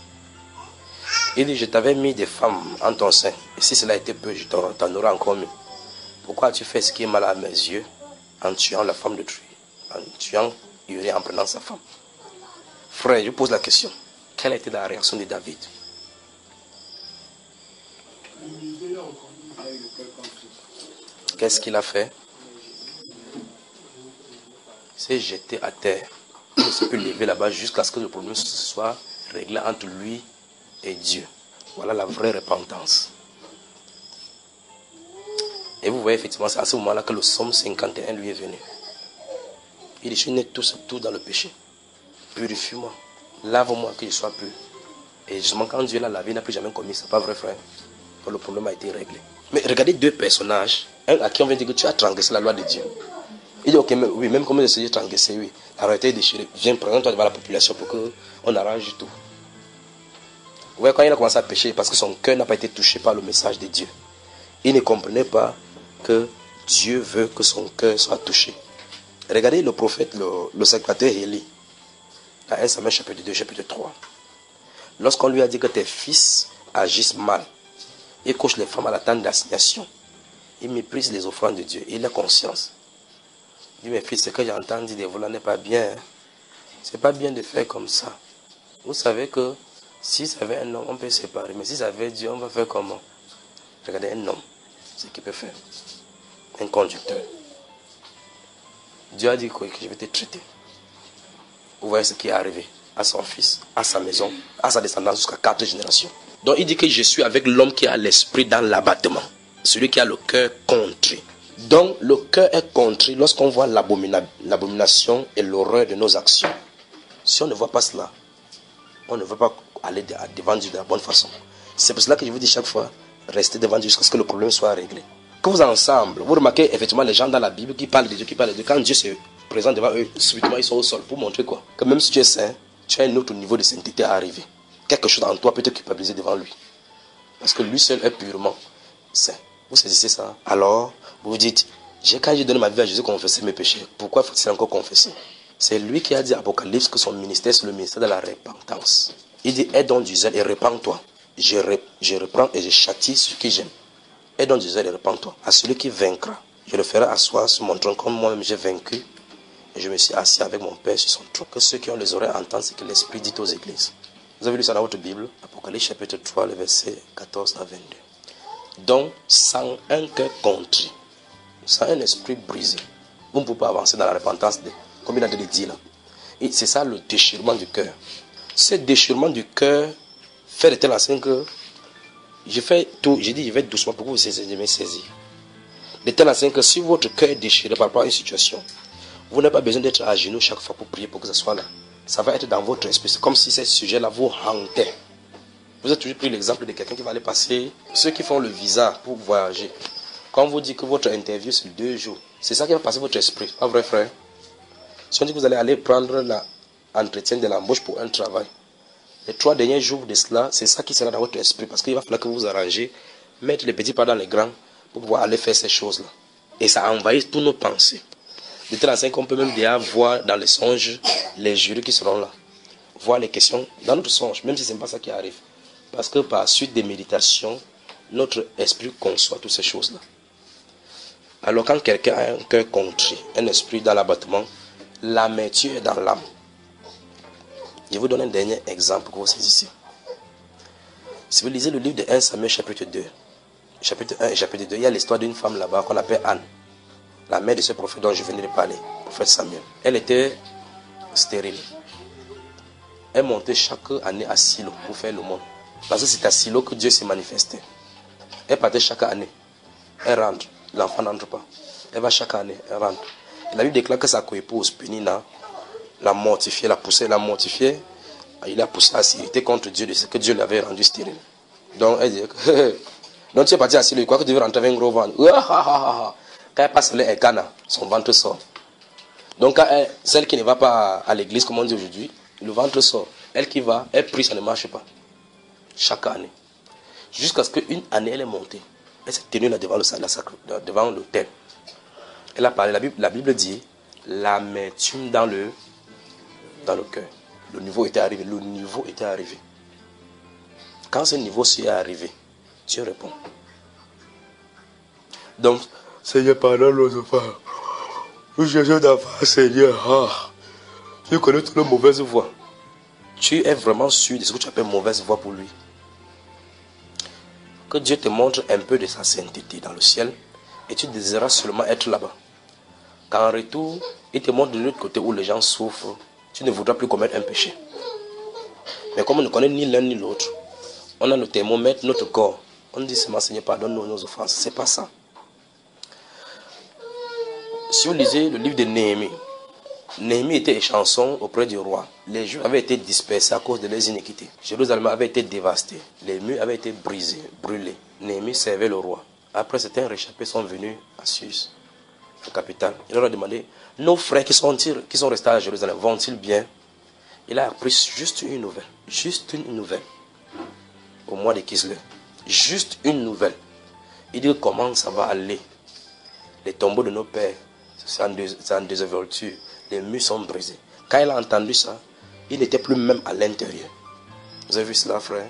Il dit, je t'avais mis des femmes en ton sein, et si cela était peu, je t'en aurais encore mis. Pourquoi as-tu fait ce qui est mal à mes yeux, en tuant la femme de Dieu, en tuant Uri, en prenant sa femme? Frère, je pose la question. Quelle a été la réaction de David? Qu'est-ce qu'il a fait? Il s'est jeté à terre. Il ne s'est plus levé là-bas jusqu'à ce que le problème soit réglé entre lui et Dieu. Voilà la vraie repentance. Et vous voyez effectivement, c'est à ce moment-là que le psaume 51 lui est venu. Il dit, je suis né tout dans le péché. Purifie-moi, lave-moi que je sois pur. Et justement, quand Dieu l'a lavé, il n'a plus jamais commis ça. Pas vrai, frère? Donc, le problème a été réglé. Mais regardez deux personnages, un à qui on vient dire que tu as transgressé la loi de Dieu. Il dit, ok, mais, oui, même comme j'ai transgressé, oui, la royauté est déchirée. Viens, présente-toi devant la population pour qu'on arrange tout. Vous voyez, quand il a commencé à pécher, parce que son cœur n'a pas été touché par le message de Dieu. Il ne comprenait pas que Dieu veut que son cœur soit touché. Regardez le prophète, le sacrificateur Élie, dans 1 Samuel chapitre 2, chapitre 3. Lorsqu'on lui a dit que tes fils agissent mal, il couche les femmes à la tente d'assignation, il méprise les offrandes de Dieu, il a conscience. Il dit, mes fils, ce que j'entends dire de vous là n'est pas bien. C'est pas bien de faire comme ça. Vous savez que si ça avait un homme, on peut se séparer. Mais si ça avait Dieu, on va faire comment? Regardez un homme, ce qu'il peut faire. Un conducteur. Dieu a dit que je vais te traiter. Vous voyez ce qui est arrivé à son fils, à sa maison, à sa descendance jusqu'à 4 générations. Donc il dit que je suis avec l'homme qui a l'esprit dans l'abattement. Celui qui a le cœur contrit. Donc le cœur est contrit lorsqu'on voit l'abomination et l'horreur de nos actions. Si on ne voit pas cela, on ne veut pas aller devant Dieu de la bonne façon. C'est pour cela que je vous dis chaque fois, restez devant Dieu jusqu'à ce que le problème soit réglé. Que vous ensemble, vous remarquez effectivement les gens dans la Bible qui parlent de Dieu, quand Dieu se présente devant eux, subitement ils sont au sol pour montrer quoi? Que même si tu es saint, tu as un autre niveau de sainteté à arriver. Quelque chose en toi peut te culpabiliser devant lui. Parce que lui seul est purement saint. Vous saisissez ça? Alors, vous vous dites, quand j'ai donné ma vie à Jésus, confesser mes péchés. Pourquoi faut-il encore confesser? C'est lui qui a dit à Apocalypse que son ministère, c'est le ministère de la repentance. Il dit, aie donc du zèle et repens-toi. Je reprends et je châtie ceux qui j'aime. Aie donc du zèle et repens-toi. À celui qui vaincra, je le ferai asseoir, se montrant comme moi-même j'ai vaincu et je me suis assis avec mon Père sur son trône. Que ceux qui ont les oreilles entendent ce que l'Esprit dit aux églises. Vous avez lu ça dans votre Bible, Apocalypse chapitre 3, le verset 14 à 22. Donc, sans un cœur contrit, sans un esprit brisé, vous ne pouvez pas avancer dans la repentance, comme il a dit là. Et c'est ça le déchirement du cœur. Ce déchirement du cœur fait de telle enseigne que je fais tout, j'ai dit je vais doucement pour que vous ayez saisi. De telle enseigne que si votre cœur est déchiré par rapport à une situation, vous n'avez pas besoin d'être à genoux chaque fois pour prier pour que ça soit là. Ça va être dans votre esprit. C'est comme si ce sujet-là vous hantait. Vous avez toujours pris l'exemple de quelqu'un qui va aller passer, ceux qui font le visa pour voyager. Quand on vous dit que votre interview c'est 2 jours, c'est ça qui va passer votre esprit, pas vrai frère? Si on dit que vous allez aller prendre l'entretien de l'embauche pour un travail, les 3 derniers jours de cela, c'est ça qui sera dans votre esprit, parce qu'il va falloir que vous vous arrangez, mettre les petits pas dans les grands, pour pouvoir aller faire ces choses-là. Et ça envahit toutes nos pensées. De telle façon qu'on peut même déjà voir dans les songes les jurys qui seront là. Voir les questions dans notre songe, même si ce n'est pas ça qui arrive. Parce que par suite des méditations, notre esprit conçoit toutes ces choses-là. Alors quand quelqu'un a un cœur contrit, un esprit dans l'abattement, l'amertume est dans l'âme. Je vous donne un dernier exemple que vous saisissez. Si vous lisez le livre de 1 Samuel chapitre 2, chapitre 1 et chapitre 2, il y a l'histoire d'une femme là-bas qu'on appelle Anne, la mère de ce prophète dont je venais de parler, le prophète Samuel. Elle était stérile. Elle montait chaque année à Silo pour faire le monde. Parce que c'est à Silo que Dieu s'est manifesté. Elle partait chaque année. Elle rentre. L'enfant n'entre pas. Elle va chaque année. Elle rentre. Et la Bible déclare que sa coépouse, Pénina, l'a mortifié, l'a poussé, l'a mortifié. Il a poussé à s'irriter contre Dieu de ce que Dieu lui avait rendu stérile. Donc elle dit que donc tu es parti à Silo, quoi que tu veux rentrer avec un gros ventre. Quand elle passe le Ekana, son ventre sort. Donc quand celle qui ne va pas à l'église, comme on dit aujourd'hui, le ventre sort. Elle qui va, elle prie, ça ne marche pas. Chaque année. Jusqu'à ce qu'une année, elle est montée. Elle s'est tenue là devant l'autel. Elle a parlé, la Bible dit, l'amertume dans le cœur. Le niveau était arrivé. Le niveau était arrivé. Quand ce niveau s'y est arrivé, Dieu répond. Donc, Seigneur, pardonne nos enfants. Nous cherchons d'enfants, Seigneur. Tu connais toutes les mauvaises voies. Tu es vraiment sûr de ce que tu appelles mauvaise voie pour lui. Que Dieu te montre un peu de sa sainteté dans le ciel et tu désireras seulement être là-bas. Qu'en retour, il te montre de l'autre côté où les gens souffrent, tu ne voudras plus commettre un péché. Mais comme on ne connaît ni l'un ni l'autre, on a nos thermomètres, notre corps. On dit seulement Seigneur, pardonne-nous nos offenses. C'est pas ça. Si vous lisez le livre de Néhémie, Néhémie était échanson auprès du roi. Les Juifs avaient été dispersés à cause de leurs iniquités. Jérusalem avait été dévastée. Les murs avaient été brisés, brûlés. Néhémie servait le roi. Après, certains réchappés sont venus à Suse, la capitale. Il leur a demandé, nos frères qui sont restés à Jérusalem, vont-ils bien? Il a appris juste une nouvelle. Juste une nouvelle. Au mois de Kislev. Juste une nouvelle. Il dit comment ça va aller. Les tombeaux de nos pères, c'est en désinvolture. Les murs sont brisés. Quand il a entendu ça, il n'était plus même à l'intérieur. Vous avez vu cela, frère?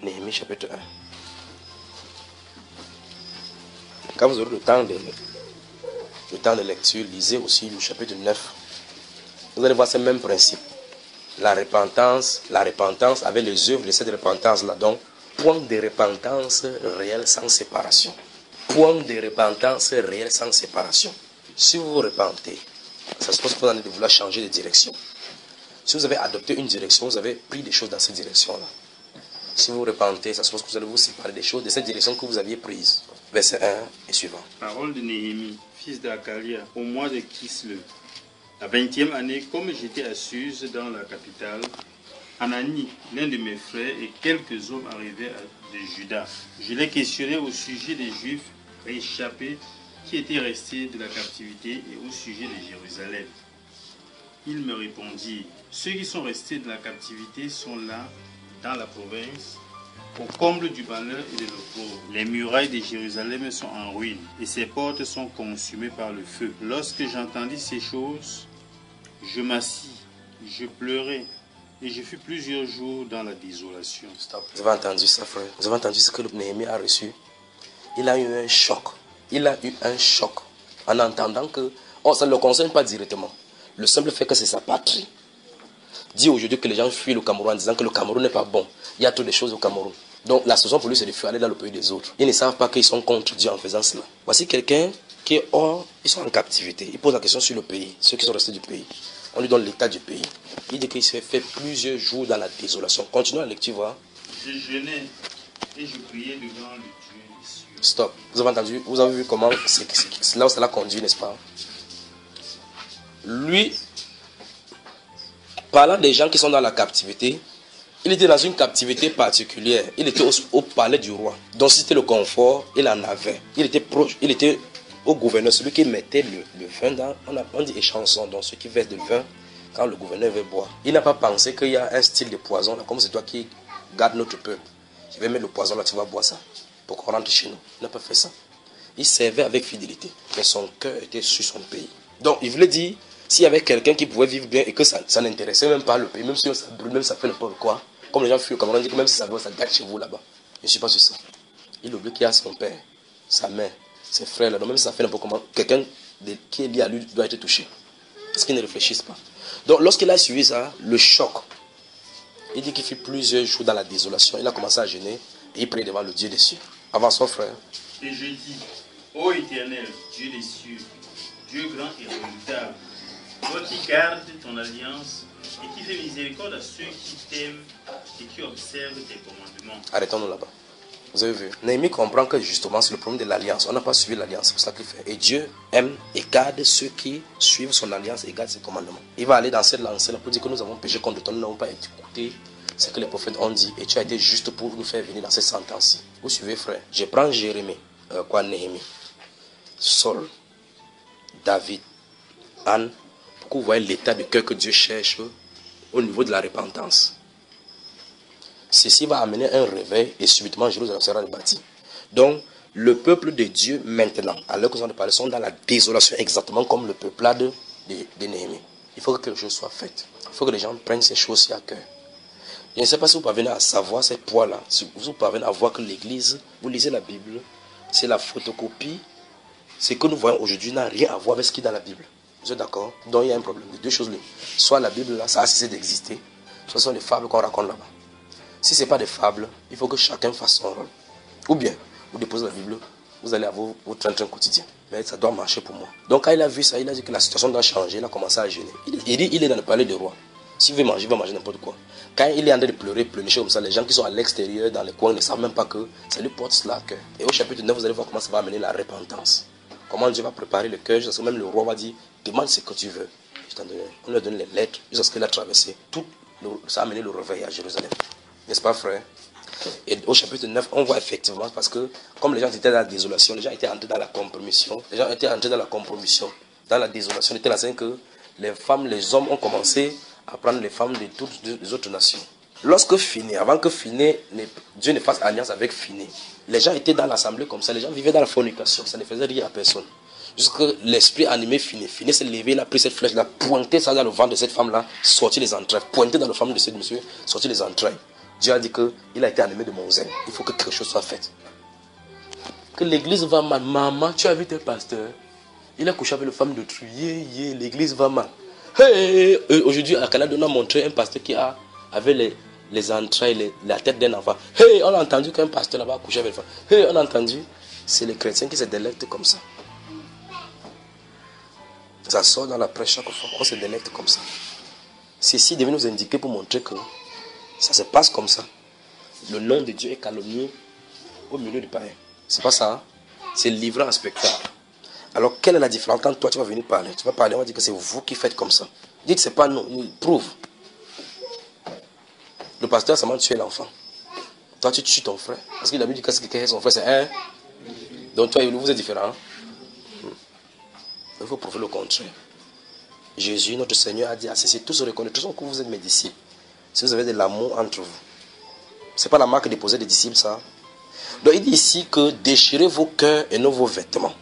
Néhémie chapitre 1. Quand vous aurez le temps de lecture, lisez aussi le chapitre 9. Vous allez voir ce même principe. La repentance avec les œuvres de cette repentance-là. Donc, point de repentance réelle sans séparation. Point de repentance réelle sans séparation. Si vous vous repentez, ça suppose que vous allez vouloir changer de direction. Si vous avez adopté une direction, vous avez pris des choses dans cette direction-là. Si vous vous repentez, ça suppose que vous allez vous séparer des choses de cette direction que vous aviez prise. Verset 1 et suivant. Parole de Néhémie, fils d'Akalia, au mois de Kislev, la 20e année, comme j'étais à Suse dans la capitale, Anani, l'un de mes frères, et quelques hommes arrivaient de Juda. Je les questionnais au sujet des Juifs réchappés qui étaient restés de la captivité et au sujet de Jérusalem. Ils me répondirent, ceux qui sont restés de la captivité sont là, dans la province, au comble du malheur et de l'opprobre. Les murailles de Jérusalem sont en ruine et ses portes sont consumées par le feu. Lorsque j'entendis ces choses, je m'assis, je pleurais et je fus plusieurs jours dans la désolation. Stop. Vous avez entendu ça, frère? Vous avez entendu ce que Néhémie a reçu? Il a eu un choc. Il a eu un choc en entendant que Oh, ça ne le concerne pas directement. Le simple fait que c'est sa patrie. Dit aujourd'hui que les gens fuient le Cameroun en disant que le Cameroun n'est pas bon. Il y a trop de choses au Cameroun. Donc la solution pour lui, c'est de fuir aller dans le pays des autres. Ils ne savent pas qu'ils sont contre Dieu en faisant cela. Voici quelqu'un qui est hors, ils sont en captivité. Il pose la question sur le pays, ceux qui sont restés du pays. On lui donne l'état du pays. Il dit qu'il s'est fait plusieurs jours dans la désolation. Continue la lecture, voir. Je jeûnais et je priais devant le Dieu des cieux. Stop. Vous avez entendu, vous avez vu comment c'est là où cela conduit, n'est-ce pas? Lui, parlant des gens qui sont dans la captivité, il était dans une captivité particulière. Il était au palais du roi. Donc si c'était le confort, il en avait. Il était proche, il était au gouverneur, celui qui mettait le vin dans, on dit échanson, donc ceux qui versent du vin quand le gouverneur veut boire. Il n'a pas pensé qu'il y a un style de poison, là, comme c'est toi qui garde notre peuple. Je vais mettre le poison là, tu vas boire ça, pour qu'on rentre chez nous. Il n'a pas fait ça. Il servait avec fidélité, mais son cœur était sur son pays. Donc il voulait dire, s'il y avait quelqu'un qui pouvait vivre bien et que ça n'intéressait même pas le pays, même si ça brûle, même si ça fait n'importe quoi, comme les gens fuient au Cameroun, dit que même si ça brûle, ça gâte chez vous là-bas. Je ne suis pas sur ça. Il oublie qu'il y a son père, sa mère, ses frères là, donc même si ça fait n'importe comment, quelqu'un qui est lié à lui doit être touché. Parce qu'ils ne réfléchissent pas. Donc lorsqu'il a suivi ça, le choc, il dit qu'il fit plusieurs jours dans la désolation. Il a commencé à jeûner et il priait devant le Dieu des cieux, avant son frère. Et je dis, ô Éternel, Dieu des cieux, Dieu grand et redoutable, toi qui gardes ton alliance et qui fais miséricorde à ceux qui t'aiment et qui observent tes commandements. Arrêtons-nous là-bas. Vous avez vu, Néhémie comprend que justement c'est le problème de l'alliance. On n'a pas suivi l'alliance, c'est pour ça qu'il fait. Et Dieu aime et garde ceux qui suivent son alliance et gardent ses commandements. Il va aller dans cette lancée-là pour dire que nous avons péché contre toi, nous n'avons pas écouté ce que les prophètes ont dit et tu as été juste pour nous faire venir dans cette sentence-ci. Vous suivez, frère? Je prends Jérémie, Néhémie, Saul, David, Anne, pour que vous voyez l'état de cœur que Dieu cherche au niveau de la repentance. Ceci va amener un réveil et subitement Jérusalem sera rebâtie. Donc, le peuple de Dieu maintenant, à l'heure que nous allons parler, sont dans la désolation exactement comme le peuplade de Néhémie. Il faut que quelque chose soit fait. Il faut que les gens prennent ces choses-ci à cœur. Je ne sais pas si vous parvenez à savoir ces poids-là, si vous parvenez à voir que l'Église, vous lisez la Bible, c'est la photocopie. Ce que nous voyons aujourd'hui n'a rien à voir avec ce qui est dans la Bible. Vous êtes d'accord? Donc il y a un problème. Les deux choses. Soit la Bible, là, ça a cessé d'exister, soit ce sont les fables qu'on raconte là-bas. Si ce n'est pas des fables, il faut que chacun fasse son rôle. Ou bien, vous déposez la Bible, vous allez avoir votre train quotidien. Mais ça doit marcher pour moi. Donc quand il a vu ça, il a dit que la situation doit changer, il a commencé à jeûner. Il dit, il est dans le palais du roi. S'il veut manger, il va manger n'importe quoi. Quand il est en train de pleurer, pleurnicher comme ça, les gens qui sont à l'extérieur, dans les coins, ne savent même pas que ça lui porte cela à cœur. Et au chapitre 9, vous allez voir comment ça va amener la repentance. Comment Dieu va préparer le cœur, jusqu'à ce que même le roi va dire, demande ce que tu veux. On lui donne les lettres, jusqu'à ce qu'il a traversé. Tout, ça a amené le réveil à Jérusalem. N'est-ce pas, frère? Et au chapitre 9, on voit effectivement, parce que comme les gens étaient dans la désolation, les gens étaient entrés dans la compromission. Les gens étaient entrés dans la compromission, dans la désolation. Il était là que les femmes, les hommes ont commencé à prendre les femmes de toutes les autres nations. Lorsque Finé, avant que Finé, Dieu ne fasse alliance avec Finé, les gens étaient dans l'assemblée comme ça, les gens vivaient dans la fornication, ça ne faisait rien à personne. Jusque l'esprit animé Finé. Finé s'est levé, il a pris cette flèche-là, pointé ça dans le ventre de cette femme-là, sorti les entrailles, pointé dans le ventre de ce monsieur, sorti les entrailles. Dieu a dit qu'il a été animé de mon zèle. Il faut que quelque chose soit fait. Que l'église va mal. Maman, tu as vu tes pasteurs? Il a couché avec une femme de truie. L'église va mal. Hey, aujourd'hui, à Canada, on a montré un pasteur qui avait les entrailles, la tête d'un enfant. Hey, on a entendu qu'un pasteur là-bas a couché avec une femme. Hey, on a entendu. C'est les chrétiens qui se délectent comme ça. Ça sort dans la presse chaque fois. On se délecte comme ça. Ceci devait nous indiquer pour montrer que ça se passe comme ça. Le nom de Dieu est calomnié au milieu du païen. C'est pas ça. Hein? C'est livré en spectacle. Alors, quelle est la différence quand toi tu vas venir parler? Tu vas parler, on va dire que c'est vous qui faites comme ça. Dites, c'est pas nous. Prouve. Le pasteur a seulement tué l'enfant. Toi, tu tues ton frère. Parce qu'il a dit que quelqu'un est son frère, c'est un. Donc, toi et nous, vous êtes différents. Il faut prouver le contraire. Jésus, notre Seigneur, a dit à ceci, tous se reconnaîtront que vous êtes mes disciples. Si vous avez de l'amour entre vous. Ce n'est pas la marque déposée des disciples, ça. Donc il dit ici que déchirez vos cœurs et non vos vêtements.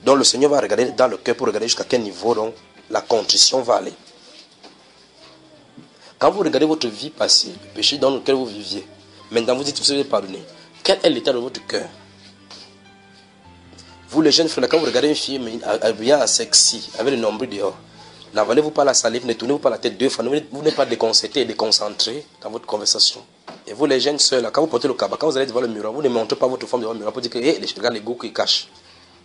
Donc le Seigneur va regarder dans le cœur pour regarder jusqu'à quel niveau donc, la contrition va aller. Quand vous regardez votre vie passée, le péché dans lequel vous viviez, maintenant vous dites que vous avez pardonné. Quel est l'état de votre cœur? Vous les jeunes frères, quand vous regardez une fille bien sexy, avec le nombril dehors, n'avalez-vous pas la salive, ne tournez-vous pas la tête 2 fois, vous n'êtes pas déconcerté et déconcentré dans votre conversation. Et vous les jeunes sœurs, là, quand vous portez le cabas, quand vous allez devant le miroir, vous ne montrez pas votre femme devant le miroir pour dire que regarde les goûts qui cachent.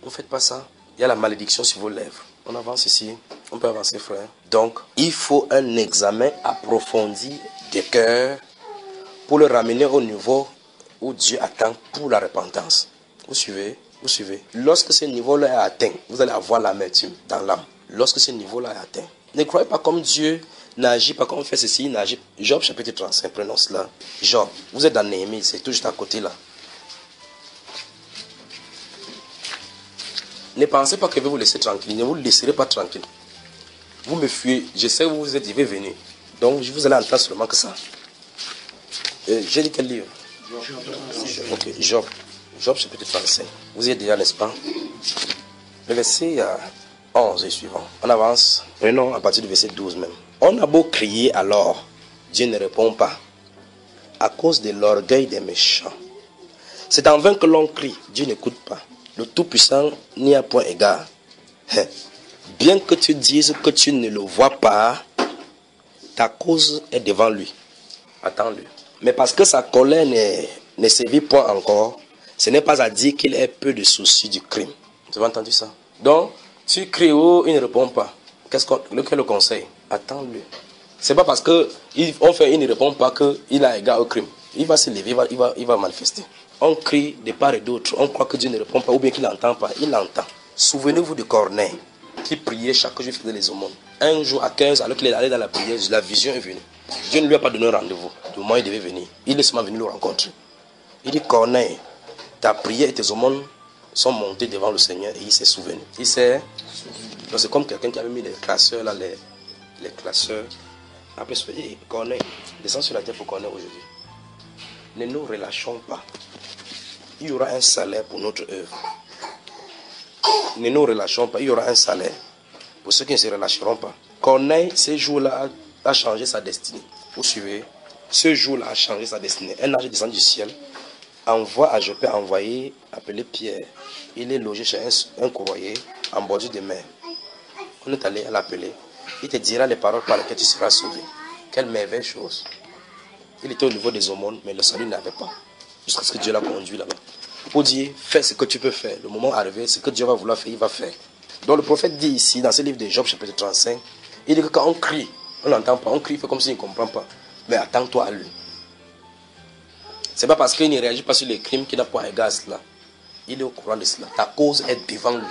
Vous ne faites pas ça. Il y a la malédiction sur vos lèvres. On avance ici. On peut avancer, frère. Donc, il faut un examen approfondi des cœurs pour le ramener au niveau où Dieu attend pour la repentance. Vous suivez? Vous suivez? Lorsque ce niveau-là est atteint, vous allez avoir l'amertume dans l'âme. Lorsque ce niveau-là est atteint, ne croyez pas comme Dieu n'agit pas comme on fait ceci, il n'agit. Job chapitre 35, prenons cela. Job, vous êtes dans Néhémie, c'est tout juste à côté là. Ne pensez pas que je vais vous laisser tranquille. Ne vous laisserez pas tranquille. Vous me fuyez. Je sais où vous êtes, je vais venir. Donc, vous allez entendre seulement que ça. J'ai dit quel livre? Ok, Job. Job, chapitre 35. Vous y êtes déjà, n'est-ce pas? Le verset 11 et suivant. On avance. Prenons à partir du verset 12 même. On a beau crier alors, Dieu ne répond pas. À cause de l'orgueil des méchants. C'est en vain que l'on crie, Dieu n'écoute pas. Le Tout-Puissant n'y a point égard. Bien que tu dises que tu ne le vois pas, ta cause est devant lui. Attends-le. Mais parce que sa colère ne sévit point encore, ce n'est pas à dire qu'il ait peu de soucis du crime. Vous avez entendu ça? Donc, tu cries, oh, il ne répond pas. Quel est le conseil? Attends-le. C'est pas parce qu'il ne répond pas qu'il a égard au crime. Il va se lever, il va manifester. On crie de part et d'autre, on croit que Dieu ne répond pas ou bien qu'il n'entend pas. Il entend. Souvenez-vous de Corneille qui priait chaque jour, il faisait les aumônes. Un jour à 15, alors qu'il est allé dans la prière, la vision est venue. Dieu ne lui a pas donné rendez-vous. Du moment où il devait venir, il est seulement venu le rencontrer. Il dit, Corneille, ta prière et tes aumônes sont montés devant le Seigneur et il s'est souvenu. Il s'est souvenu. C'est comme quelqu'un qui avait mis les classeurs là, les classeurs. Après, hey, Corneille, descends sur la terre pour Corneille aujourd'hui. Ne nous relâchons pas. Il y aura un salaire pour notre œuvre. Ne nous relâchons pas, il y aura un salaire pour ceux qui ne se relâcheront pas. Corneille, ce jour-là, a changé sa destinée. Vous suivez? Ce jour-là a changé sa destinée. Un ange descend du ciel, envoie à Joppé, appeler Pierre. Il est logé chez un courroyer en bordure de mer. On est allé à l'appeler. Il te dira les paroles par lesquelles tu seras sauvé. Quelle merveilleuse chose. Il était au niveau des aumônes, mais le salut n'avait pas. Jusqu'à ce que Dieu l'a conduit là-bas. Pour dire, fais ce que tu peux faire. Le moment arrivé, ce que Dieu va vouloir faire, il va faire. Donc le prophète dit ici, dans ce livre de Job, chapitre 35, il dit que quand on crie, on n'entend pas. On crie, il fait comme s'il ne comprend pas. Mais attends-toi à lui. C'est pas parce qu'il ne réagit pas sur les crimes qu'il n'a pas égard à cela. Il est au courant de cela. Ta cause est devant lui.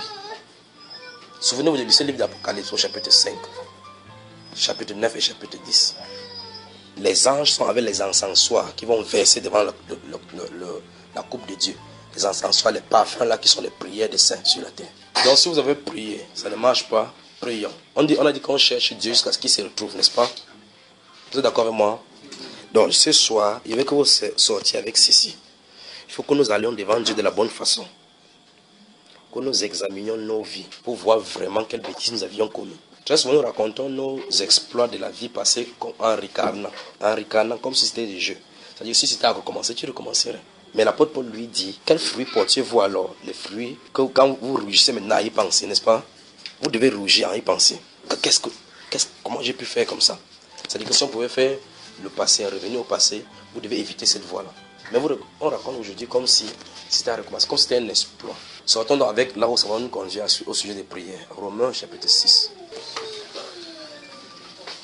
Souvenez-vous de ce livre d'Apocalypse au chapitre 5, chapitre 9 et chapitre 10. Les anges sont avec les encensoirs qui vont verser devant la coupe de Dieu. Les encensoirs, les parfums là qui sont les prières des saints sur la terre. Donc si vous avez prié, ça ne marche pas, prions. On a dit qu'on cherche Dieu jusqu'à ce qu'il se retrouve, n'est-ce pas? Vous êtes d'accord avec moi? Donc ce soir, il veut que vous sortiez avec ceci. Il faut que nous allions devant Dieu de la bonne façon. Que nous examinions nos vies pour voir vraiment quelles bêtises nous avions commises. Très souvent, nous racontons nos exploits de la vie passée en ricanant comme si c'était des jeux. C'est-à-dire que si c'était à recommencer, tu recommencerais. Mais l'apôtre Paul lui dit, quels fruits portiez-vous alors? Les fruits que quand vous rougissez maintenant à y penser, n'est-ce pas? Vous devez rougir à y penser. Comment j'ai pu faire comme ça? C'est-à-dire que si on pouvait faire le passé, revenir au passé, vous devez éviter cette voie-là. Mais on raconte aujourd'hui comme si c'était à recommencer, comme si c'était un exploit. Sortons donc avec là où ça va nous conduire au sujet des prières. Romains chapitre 6.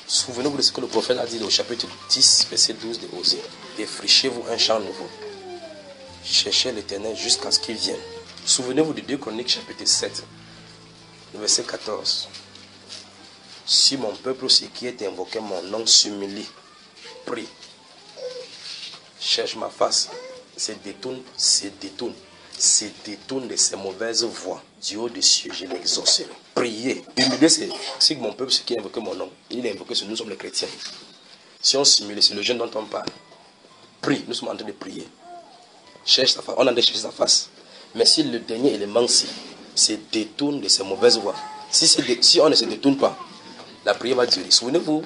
Souvenez-vous de ce que le prophète a dit au chapitre 10, verset 12 de Osée. Défrichez-vous un champ nouveau. Cherchez l'Éternel jusqu'à ce qu'il vienne. Souvenez-vous de 2 Chroniques chapitre 7, verset 14. Si mon peuple aussi qui est invoqué mon nom s'humilie, prie, cherche ma face, se détourne de ses mauvaises voies. Du haut des cieux, je l'exaucerai. Priez. Humilier, c'est si mon peuple qui a invoqué mon nom, il a invoqué ce nous sommes les chrétiens. Si on s'humilie, c'est le jeune dont on parle. Prie, nous sommes en train de prier. Cherche sa face, on a de chercher sa face. Mais si le dernier élément-ci se détourne de ses mauvaises voies, si on ne se détourne pas, la prière va durer. Souvenez-vous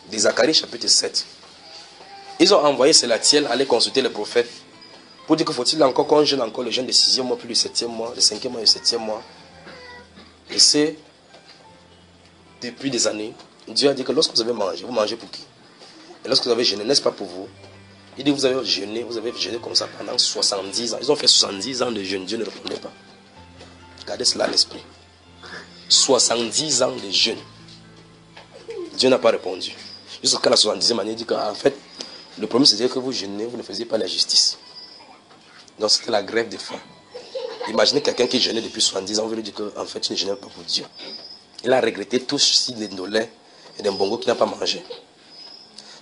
de Zacharie chapitre 7. Ils ont envoyé Selatiel aller consulter les prophètes Pour dire que faut-il encore qu'on jeûne encore le jeûne de 6e mois, puis le 7e mois, le 5e mois et le 7e mois. Et c'est depuis des années, Dieu a dit que lorsque vous avez mangé, vous mangez pour qui? Et lorsque vous avez jeûné, n'est-ce pas pour vous? Il dit que vous avez jeûné comme ça pendant 70 ans. Ils ont fait 70 ans de jeûne, Dieu ne répondait pas. Gardez cela à l'esprit. 70 ans de jeûne. Dieu n'a pas répondu. Jusqu'à la 70e année, il dit qu'en fait, le problème c'est que vous jeûnez, vous ne faisiez pas la justice. Donc c'était la grève de faim. Imaginez quelqu'un qui jeûnait depuis 70 ans, on veut lui dire qu'en fait, tu ne jeûnes pas pour Dieu. Il a regretté tous ces ndolés et des bongos qui n'a pas mangé.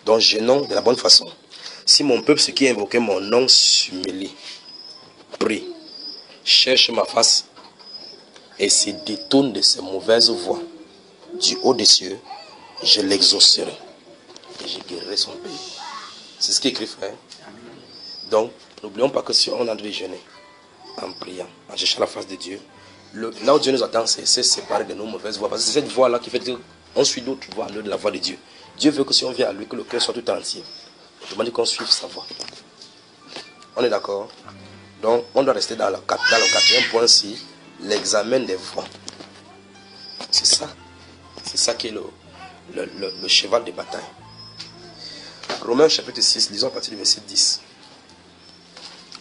Donc jeûnons de la bonne façon. Si mon peuple, ce qui invoquait mon nom, s'humilie, prie, cherche ma face et se détourne de ses mauvaises voies, du haut des cieux, je l'exaucerai et je guérirai son pays. C'est ce qui est écrit, frère. Donc, n'oublions pas que si on a de jeûner, en priant, en cherchant la face de Dieu, là où Dieu nous attend, c'est se séparer de nos mauvaises voies. Parce que c'est cette voie-là qui fait qu'on suit d'autres voies au lieu de la voie de Dieu. Dieu veut que si on vient à lui, que le cœur soit tout entier. Il demande qu'on suive sa voie. On est d'accord? Donc, on doit rester dans le 4e point-ci, l'examen des voies. C'est ça. C'est ça qui est le cheval de bataille. Romains chapitre 6, lisons à partir du verset 10.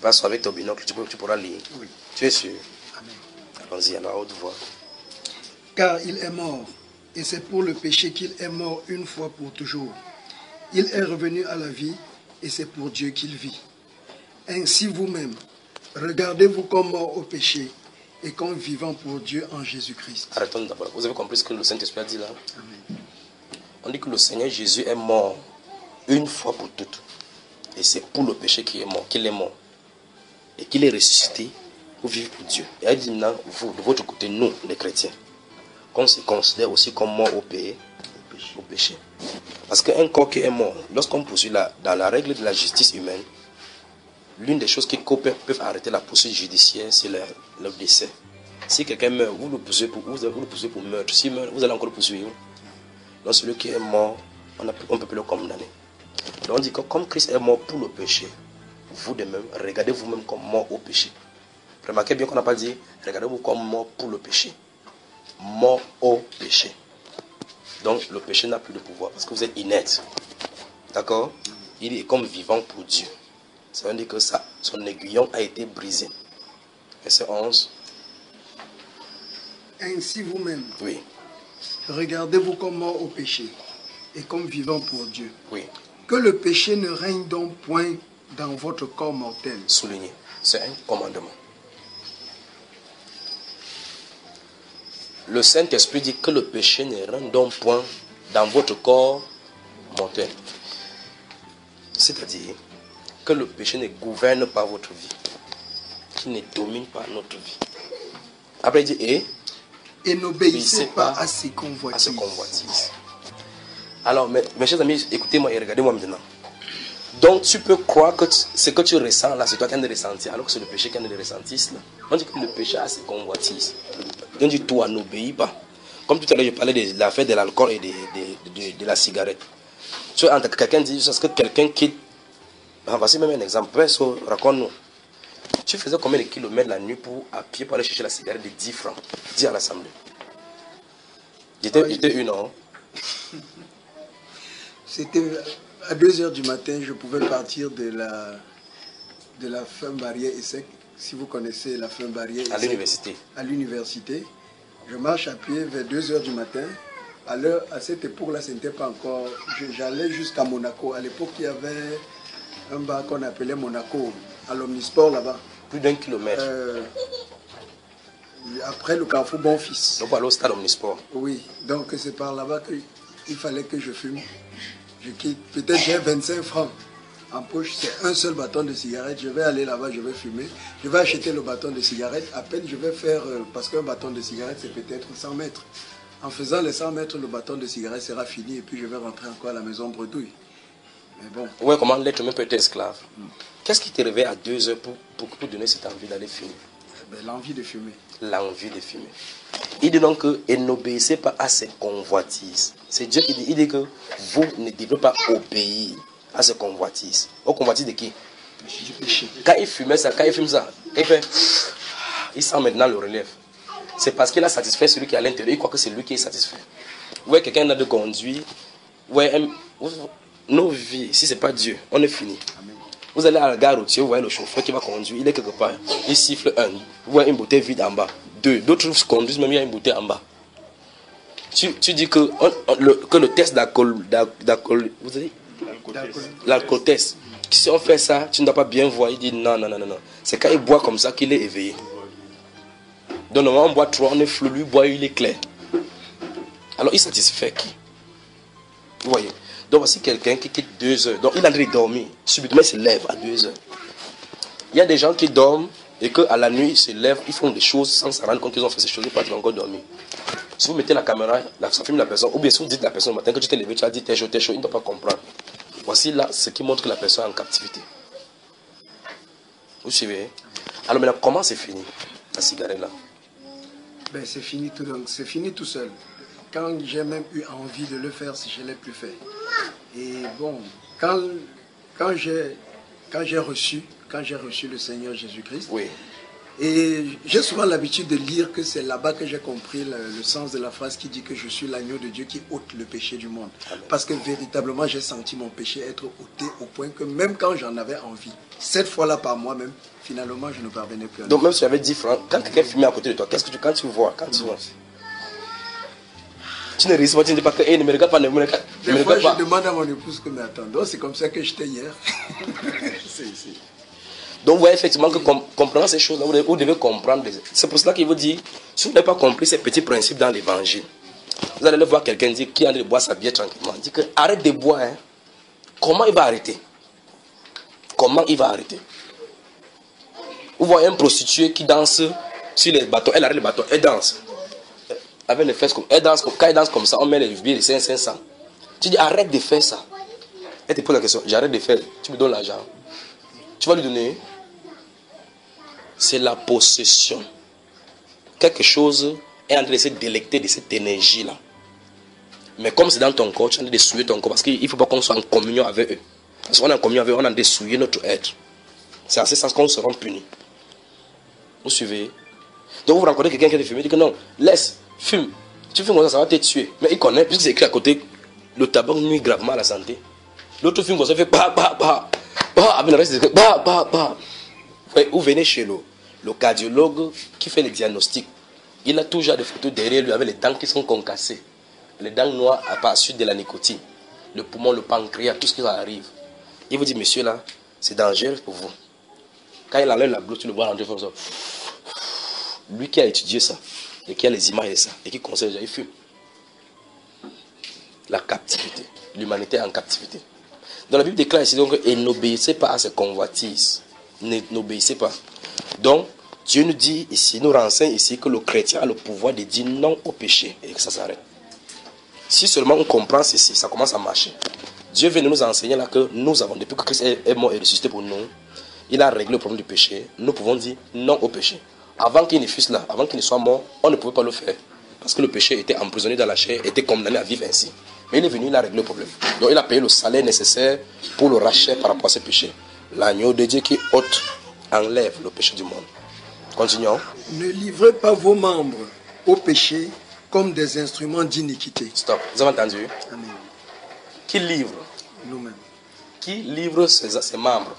Passe avec ton binocle, tu pourras lire. Oui. Tu es sûr? Amen. Allons-y à la haute voix. Car il est mort, et c'est pour le péché qu'il est mort une fois pour toujours. Il est revenu à la vie, et c'est pour Dieu qu'il vit. Ainsi vous-même, regardez-vous comme mort au péché, et comme vivant pour Dieu en Jésus-Christ. Arrêtons d'abord. Vous avez compris ce que le Saint-Esprit a dit là? Amen. On dit que le Seigneur Jésus est mort une fois pour toutes. Et c'est pour le péché qu'il est mort, et qu'il est ressuscité pour vivre pour Dieu. Et il dit maintenant, vous, de votre côté, nous, les chrétiens, qu'on se considère aussi comme mort au péché. Parce qu'un corps qui est mort, lorsqu'on poursuit dans la règle de la justice humaine, l'une des choses qui peuvent arrêter la poursuite judiciaire, c'est le décès. Si quelqu'un meurt, vous le poursuivez pour meurtre. Si meurt, vous allez encore le poursuivre. Donc celui qui est mort, on ne peut plus le condamner. Donc on dit que comme Christ est mort pour le péché, vous de même, regardez vous-même comme mort au péché. Remarquez bien qu'on n'a pas dit, regardez-vous comme mort pour le péché. Mort au péché. Donc le péché n'a plus de pouvoir parce que vous êtes inerte. D'accord? Il est comme vivant pour Dieu. Ça veut dire que son aiguillon a été brisé. Verset 11. Ainsi vous-même, Oui. regardez-vous comme mort au péché, et comme vivant pour Dieu. Oui. Que le péché ne règne donc point dans votre corps mortel. Souligné. C'est un commandement. Le Saint-Esprit dit que le péché ne règne donc point dans votre corps mortel. C'est-à-dire que le péché ne gouverne pas votre vie, qui ne domine pas notre vie. Après il dit Et n'obéissez pas à ses convoitises. Alors mes chers amis, écoutez-moi et regardez-moi maintenant. Donc tu peux croire que ce que tu ressens là, c'est toi qui as de ressentir, alors que c'est le péché qui a de ressentir là. On dit que le péché a ses convoitises. On dit toi n'obéis pas. Comme tout à l'heure je parlais de l'affaire de l'alcool et de la cigarette. Tu vois, quelqu'un dit, est-ce que quelqu'un quitte. Voici même un exemple. Raconte-nous. Tu faisais combien de kilomètres la nuit à pied pour aller chercher la cigarette de 10 francs? Dis à l'assemblée. J'étais une heure. C'était à 2 heures du matin, je pouvais partir de la fin Barrière et Sec. Si vous connaissez la fin Barrière et À l'université. À l'université. Je marche à pied vers 2 heures du matin. À cette époque-là, ce n'était pas encore. J'allais jusqu'à Monaco. À l'époque, il y avait un bar qu'on appelait Monaco, à l'Omnisport là-bas. Plus d'1 kilomètre. Après le carrefour Bonfils. Donc, aller au stade Omnisport. Oui, donc c'est par là-bas qu'il fallait que je fume. Je quitte. Peut-être j'ai 25 francs en poche, c'est un seul bâton de cigarette. Je vais aller là-bas, je vais fumer. Je vais acheter le bâton de cigarette. À peine je vais faire, parce qu'un bâton de cigarette, c'est peut-être 100 mètres. En faisant les 100 mètres, le bâton de cigarette sera fini et puis je vais rentrer encore à la maison bredouille. Mais bon. Ouais, comment l'être humain peut être esclave? Qu'est-ce qui te réveille à 2 heures pour donner cette envie d'aller fumer? L'envie de fumer. L'envie de fumer. Il dit donc que et n'obéissez pas à ses convoitises. C'est Dieu qui dit que vous ne devez pas obéir à ses convoitises. Aux convoitises de qui? Quand il fumait ça, quand il fume ça, il fait... Il sent maintenant le relève. C'est parce qu'il a satisfait celui qui est à l'intérieur. Il croit que c'est lui qui est satisfait. Ouais, quelqu'un a de conduire. Ouais, nos vies, si ce n'est pas Dieu, on est fini. Vous allez à la gare routière, vous voyez le chauffeur qui va conduire, il est quelque part. Il siffle un. Vous voyez une bouteille vide en bas. Deux. D'autres conduisent, même il y a une bouteille en bas. Tu dis que le test d'alcool, vous avez l'alcool test. Si on fait ça, tu ne dois pas bien voir. Il dit non. C'est quand il boit comme ça qu'il est éveillé. Donc normalement on boit trop, on est flou, lui boit, il est clair. Alors il satisfait qui? Vous voyez? Donc voici quelqu'un qui quitte 2 heures. Donc il est en train de dormir. Subitement il se lève à 2 heures. Il y a des gens qui dorment et qu'à la nuit ils se lèvent, ils font des choses sans se rendre compte qu'ils ont fait ces choses, ils vont encore dormir. Si vous mettez la caméra, ça filme la personne, ou bien si vous dites à la personne le matin que tu t'es levé, tu as dit t'es chaud, il ne doit pas comprendre. Voici là ce qui montre que la personne est en captivité. Vous suivez? Alors maintenant, comment c'est fini la cigarette là? Ben, c'est fini tout, donc c'est fini tout seul. Quand j'ai même eu envie de le faire, si je ne l'ai plus fait. Et bon, quand j'ai reçu le Seigneur Jésus-Christ, oui. Et j'ai souvent l'habitude de lire que c'est là-bas que j'ai compris le sens de la phrase qui dit que je suis l'agneau de Dieu qui ôte le péché du monde. Amen. Parce que véritablement, j'ai senti mon péché être ôté au point que même quand j'en avais envie, 7 fois-là par moi-même, finalement, je ne parvenais plus à le Donc même si tu avais 10 francs, quand quelqu'un fumait à côté de toi, qu'est-ce que quand tu vois, tu ne réussis pas, tu ne dis pas que ne me regarde pas, ne me regarde pas. Des fois, je demande à mon épouse que, mais attends, c'est comme ça que j'étais hier. C'est ici. Donc vous voyez effectivement que comprenant ces choses-là, vous devez comprendre. C'est pour cela qu'il vous dit, si vous n'avez pas compris ces petits principes dans l'évangile, vous allez voir quelqu'un dire qui est en train de boire sa bière tranquillement. Il dit que arrête de boire. Hein. Comment il va arrêter? Comment il va arrêter? Vous voyez un prostitué qui danse sur les bateaux, elle arrête le bateau, elle danse. Avec les fesses comme elle danse, quand elle danse comme ça, on met les billets de 500. Tu dis arrête de faire ça. Elle te pose la question, j'arrête de faire, tu me donnes l'argent. Tu vas lui donner. C'est la possession. Quelque chose est en train de se délecter de cette énergie-là. Mais comme c'est dans ton corps, tu es en train de souiller ton corps parce qu'il ne faut pas qu'on soit en communion avec eux. Parce qu'on est en communion avec eux, on est en train de souiller notre être. C'est à ce sens qu'on sera punis. Vous suivez? Donc vous rencontrez quelqu'un qui a fumé, il dit que non, laisse, fume. Tu fumes comme ça, ça va te tuer. Mais il connaît, puisque c'est écrit à côté, le tabac nuit gravement à la santé. L'autre fume comme ça, il fait bah, bah, bah. Avec le reste, bah, bah, bah. Vous venez chez le cardiologue qui fait les diagnostics. Il a toujours des photos derrière lui avec les dents qui sont concassées. Les dents noires à part suite de la nicotine. Le poumon, le pancréas, tout ce qui arrive. Il vous dit, monsieur là, c'est dangereux pour vous. Quand il enlève la blouse, tu le vois rentrer comme ça. Lui qui a étudié ça, et qui a les images de ça, et qui conseille, il fume. La captivité. L'humanité est en captivité. Dans la Bible déclare ici donc, et n'obéissez pas à ces convoitises. N'obéissez pas. Donc, Dieu nous dit ici, nous renseigne ici que le chrétien a le pouvoir de dire non au péché et que ça s'arrête. Si seulement on comprend ceci, ça commence à marcher. Dieu vient de nous enseigner là que nous avons, depuis que Christ est mort et ressuscité pour nous, il a réglé le problème du péché. Nous pouvons dire non au péché. Avant qu'il ne fût là, avant qu'il ne soit mort, on ne pouvait pas le faire. Parce que le péché était emprisonné dans la chair, était condamné à vivre ainsi. Mais il est venu, il a réglé le problème. Donc il a payé le salaire nécessaire pour le rachat par rapport à ce péché. L'agneau de Dieu qui ôte, enlève le péché du monde. Continuons. Ne livrez pas vos membres au péché comme des instruments d'iniquité. Stop. Vous avez entendu? Amen. Qui livre? Nous-mêmes. Qui livre ses membres?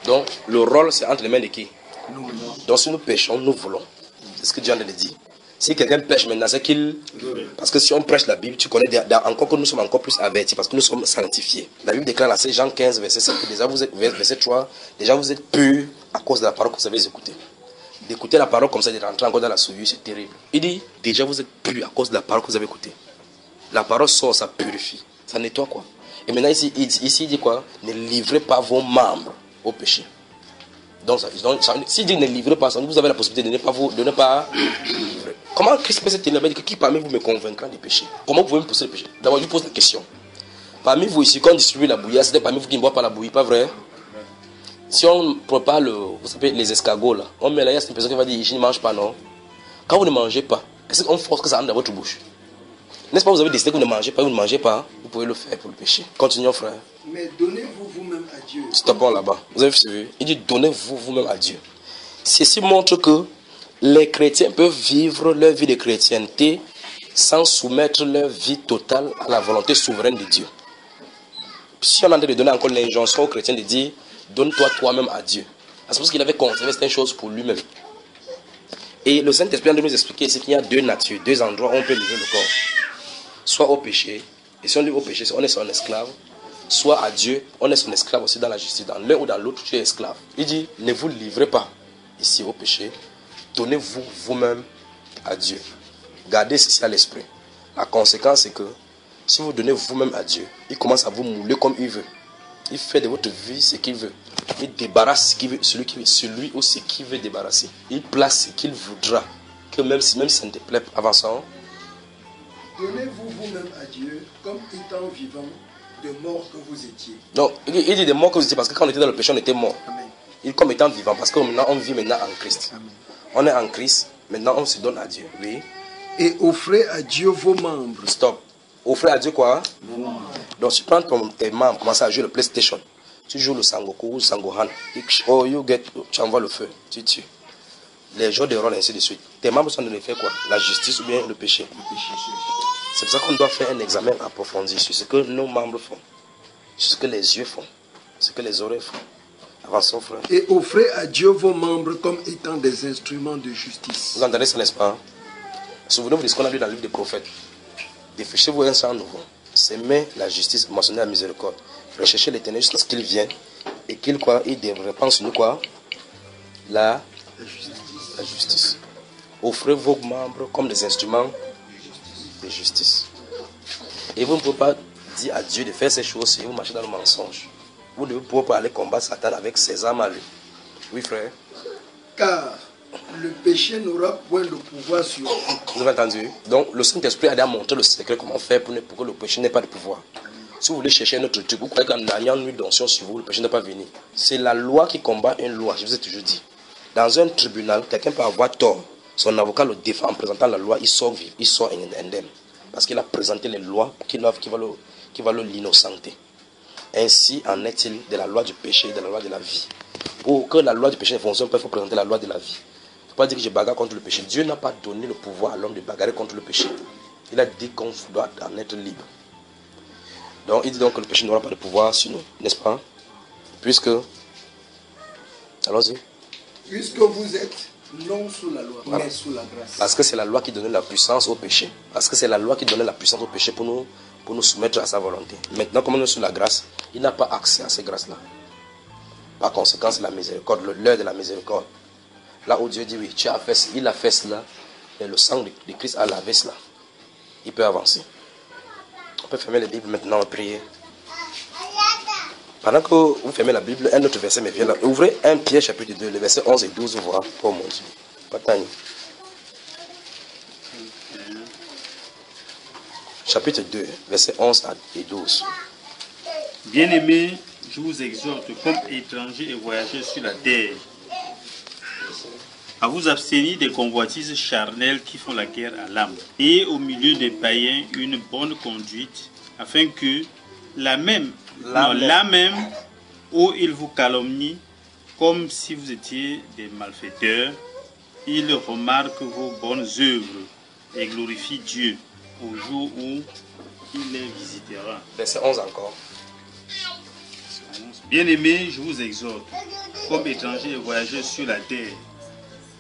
Donc le rôle c'est entre les mains de qui? Nous-mêmes. Donc si nous péchons, nous voulons. C'est ce que Dieu a dit. Si quelqu'un pêche maintenant, c'est qu'il... Parce que si on prêche la Bible, tu connais encore que nous sommes encore plus avertis, parce que nous sommes sanctifiés. La Bible déclare dans Jean 15, verset 7, que déjà vous êtes, verset 3, déjà vous êtes purs à cause de la parole que vous avez écoutée. D'écouter la parole comme ça, de rentrer encore dans la souillure, c'est terrible. Il dit, déjà vous êtes purs à cause de la parole que vous avez écoutée. La parole sort, ça purifie, ça nettoie quoi. Et maintenant ici il dit quoi? Ne livrez pas vos membres au péché. Donc s'il dit ne livrez pas, vous avez la possibilité de ne pas livrer. Comment Christ peut se tenir là-bas et dire qui parmi vous me convaincra du péché? Comment vous pouvez me pousser le péché? D'abord, je vous pose la question. Parmi vous ici, quand on distribue la bouillie, c'est parmi vous qui ne boivent pas la bouillie, pas vrai? Si on prépare vous savez, les escargots là, on met là, il y a une personne qui va dire je ne mange pas, non? Quand vous ne mangez pas, est-ce qu'on force que ça entre dans votre bouche? N'est-ce pas, vous avez décidé que vous ne mangez pas, vous ne mangez pas, vous pouvez le faire pour le péché. Continuons, frère. Mais donnez-vous vous-même à Dieu. Stoppons là-bas. Vous avez vu? Il dit donnez-vous vous-même à Dieu. Ceci montre que les chrétiens peuvent vivre leur vie de chrétienté sans soumettre leur vie totale à la volonté souveraine de Dieu. Si on a de donner encore l'injonction aux chrétiens de dire donne-toi toi-même à Dieu. C'est parce qu'il avait conservé certaines choses pour lui-même. Et le Saint-Esprit a de nous expliquer ici qu'il y a deux natures, deux endroits où on peut livrer le corps. Soit au péché, et si on livre au péché, on est son esclave. Soit à Dieu, on est son esclave aussi dans la justice. Dans l'un ou dans l'autre, tu es esclave. Il dit, ne vous livrez pas ici au péché. Donnez-vous vous-même à Dieu. Gardez ceci à l'esprit. La conséquence, c'est que si vous donnez vous-même à Dieu, il commence à vous mouler comme il veut. Il fait de votre vie ce qu'il veut. Il débarrasse ce qu'il veut, celui ou ce qu'il veut débarrasser. Il place ce qu'il voudra. Que même si ça ne te plaît pas, avançons. Donnez-vous vous-même à Dieu comme étant vivant de mort que vous étiez. Donc, il dit de mort que vous étiez parce que quand on était dans le péché, on était mort. Amen. Il comme étant vivant parce que maintenant on vit maintenant en Christ. Amen. On est en Christ, maintenant on se donne à Dieu. Oui. Et offrez à Dieu vos membres. Stop. Offrez à Dieu quoi? Donc tu prends tes membres, commence à jouer le PlayStation. Tu joues le Sangoku ou le Sangohan. Tu envoies le feu, tu tues. Les jeux de rôle, ainsi de suite. Tes membres sont de faire quoi? La justice ou bien le péché? C'est pour ça qu'on doit faire un examen approfondi sur ce que nos membres font, sur ce que les yeux font, ce que les oreilles font. Avançons, frère. Et offrez à Dieu vos membres comme étant des instruments de justice. Vous entendez ça, n'est-ce pas? Souvenez-vous de ce qu'on a lu dans le livre des prophètes. Défichez-vous un sang nouveau. S'aimer la justice, mentionner la miséricorde. Recherchez l'éternel jusqu'à ce qu'il vienne et qu'il quoi? Il répand sur nous quoi? La justice. Offrez vos membres comme des instruments de justice. Et vous ne pouvez pas dire à Dieu de faire ces choses si vous marchez dans le mensonge. Vous ne pouvez pas aller combattre Satan avec ses armes à lui. Oui, frère. Car le péché n'aura point de pouvoir sur vous. Vous avez entendu? Donc, le Saint-Esprit a déjà montré le secret, comment faire pour que le péché n'ait pas de pouvoir. Si vous voulez chercher un autre truc, vous croyez qu'en ayant une d'onction sur vous, le péché ne va pas venir. C'est la loi qui combat une loi, je vous ai toujours dit. Dans un tribunal, quelqu'un peut avoir tort. Son avocat le défend en présentant la loi, il sort vivre, il sort indemne. Parce qu'il a présenté les lois qui va l'innocenter. Ainsi en est-il de la loi du péché et de la loi de la vie. Pour que la loi du péché ne fonctionne pas, il faut présenter la loi de la vie. Il ne faut pas dire que je bagarre contre le péché. Dieu n'a pas donné le pouvoir à l'homme de bagarrer contre le péché. Il a dit qu'on doit en être libre. Donc il dit donc que le péché n'aura pas de pouvoir sur nous, n'est-ce pas? Puisque, allons-y. Puisque vous êtes non sous la loi, voilà. Mais sous la grâce. Parce que c'est la loi qui donnait la puissance au péché. Parce que c'est la loi qui donnait la puissance au péché pour nous soumettre à sa volonté. Maintenant, comme on est sous la grâce, il n'a pas accès à ces grâces-là. Par conséquent, c'est la miséricorde, l'heure de la miséricorde. Là où Dieu dit oui, tu as fait, il a fait cela, et le sang de Christ a lavé cela. Il peut avancer. On peut fermer la Bible maintenant et prier. Pendant que vous fermez la Bible, un autre verset me vient là. Ouvrez 1 Pierre chapitre 2, les versets 11 et 12, voir. Oh mon Dieu. Bataille. Chapitre 2, versets 11 et 12. Bien-aimés, je vous exhorte comme étrangers et voyageurs sur la terre à vous abstenir des convoitises charnelles qui font la guerre à l'âme, et au milieu des païens une bonne conduite, afin que la même où ils vous calomnient, comme si vous étiez des malfaiteurs, ils remarquent vos bonnes œuvres et glorifient Dieu au jour où il les visitera. Verset 11 encore. Bien-aimés, je vous exhorte, comme étrangers et voyageurs sur la terre,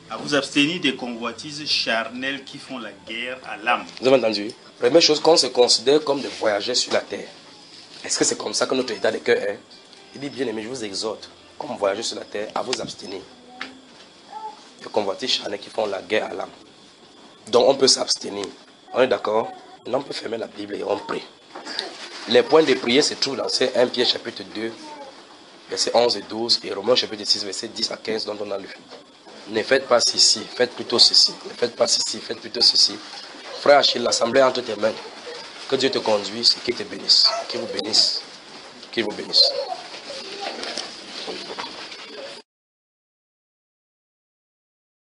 à vous abstenir des convoitises charnelles qui font la guerre à l'âme. Vous avez entendu? Première chose, qu'on se considère comme des voyageurs sur la terre. Est-ce que c'est comme ça que notre état de cœur est? Il dit, bien aimé, je vous exhorte, comme voyageurs sur la terre, à vous abstenir des convoitises charnelles qui font la guerre à l'âme. Donc on peut s'abstenir. On est d'accord? Maintenant on peut fermer la Bible et on prie. Les points de prière se trouvent dans ces 1 Pierre chapitre 2, versets 11 et 12, et Romains chapitre 6, versets 10 à 15 dont on a lu. Ne faites pas ceci, faites plutôt ceci. Ne faites pas ceci, faites plutôt ceci. Frère Achille, l'assemblée entre tes mains. Que Dieu te conduise et qu'il te bénisse. Qu'il vous bénisse. Qu'il vous bénisse.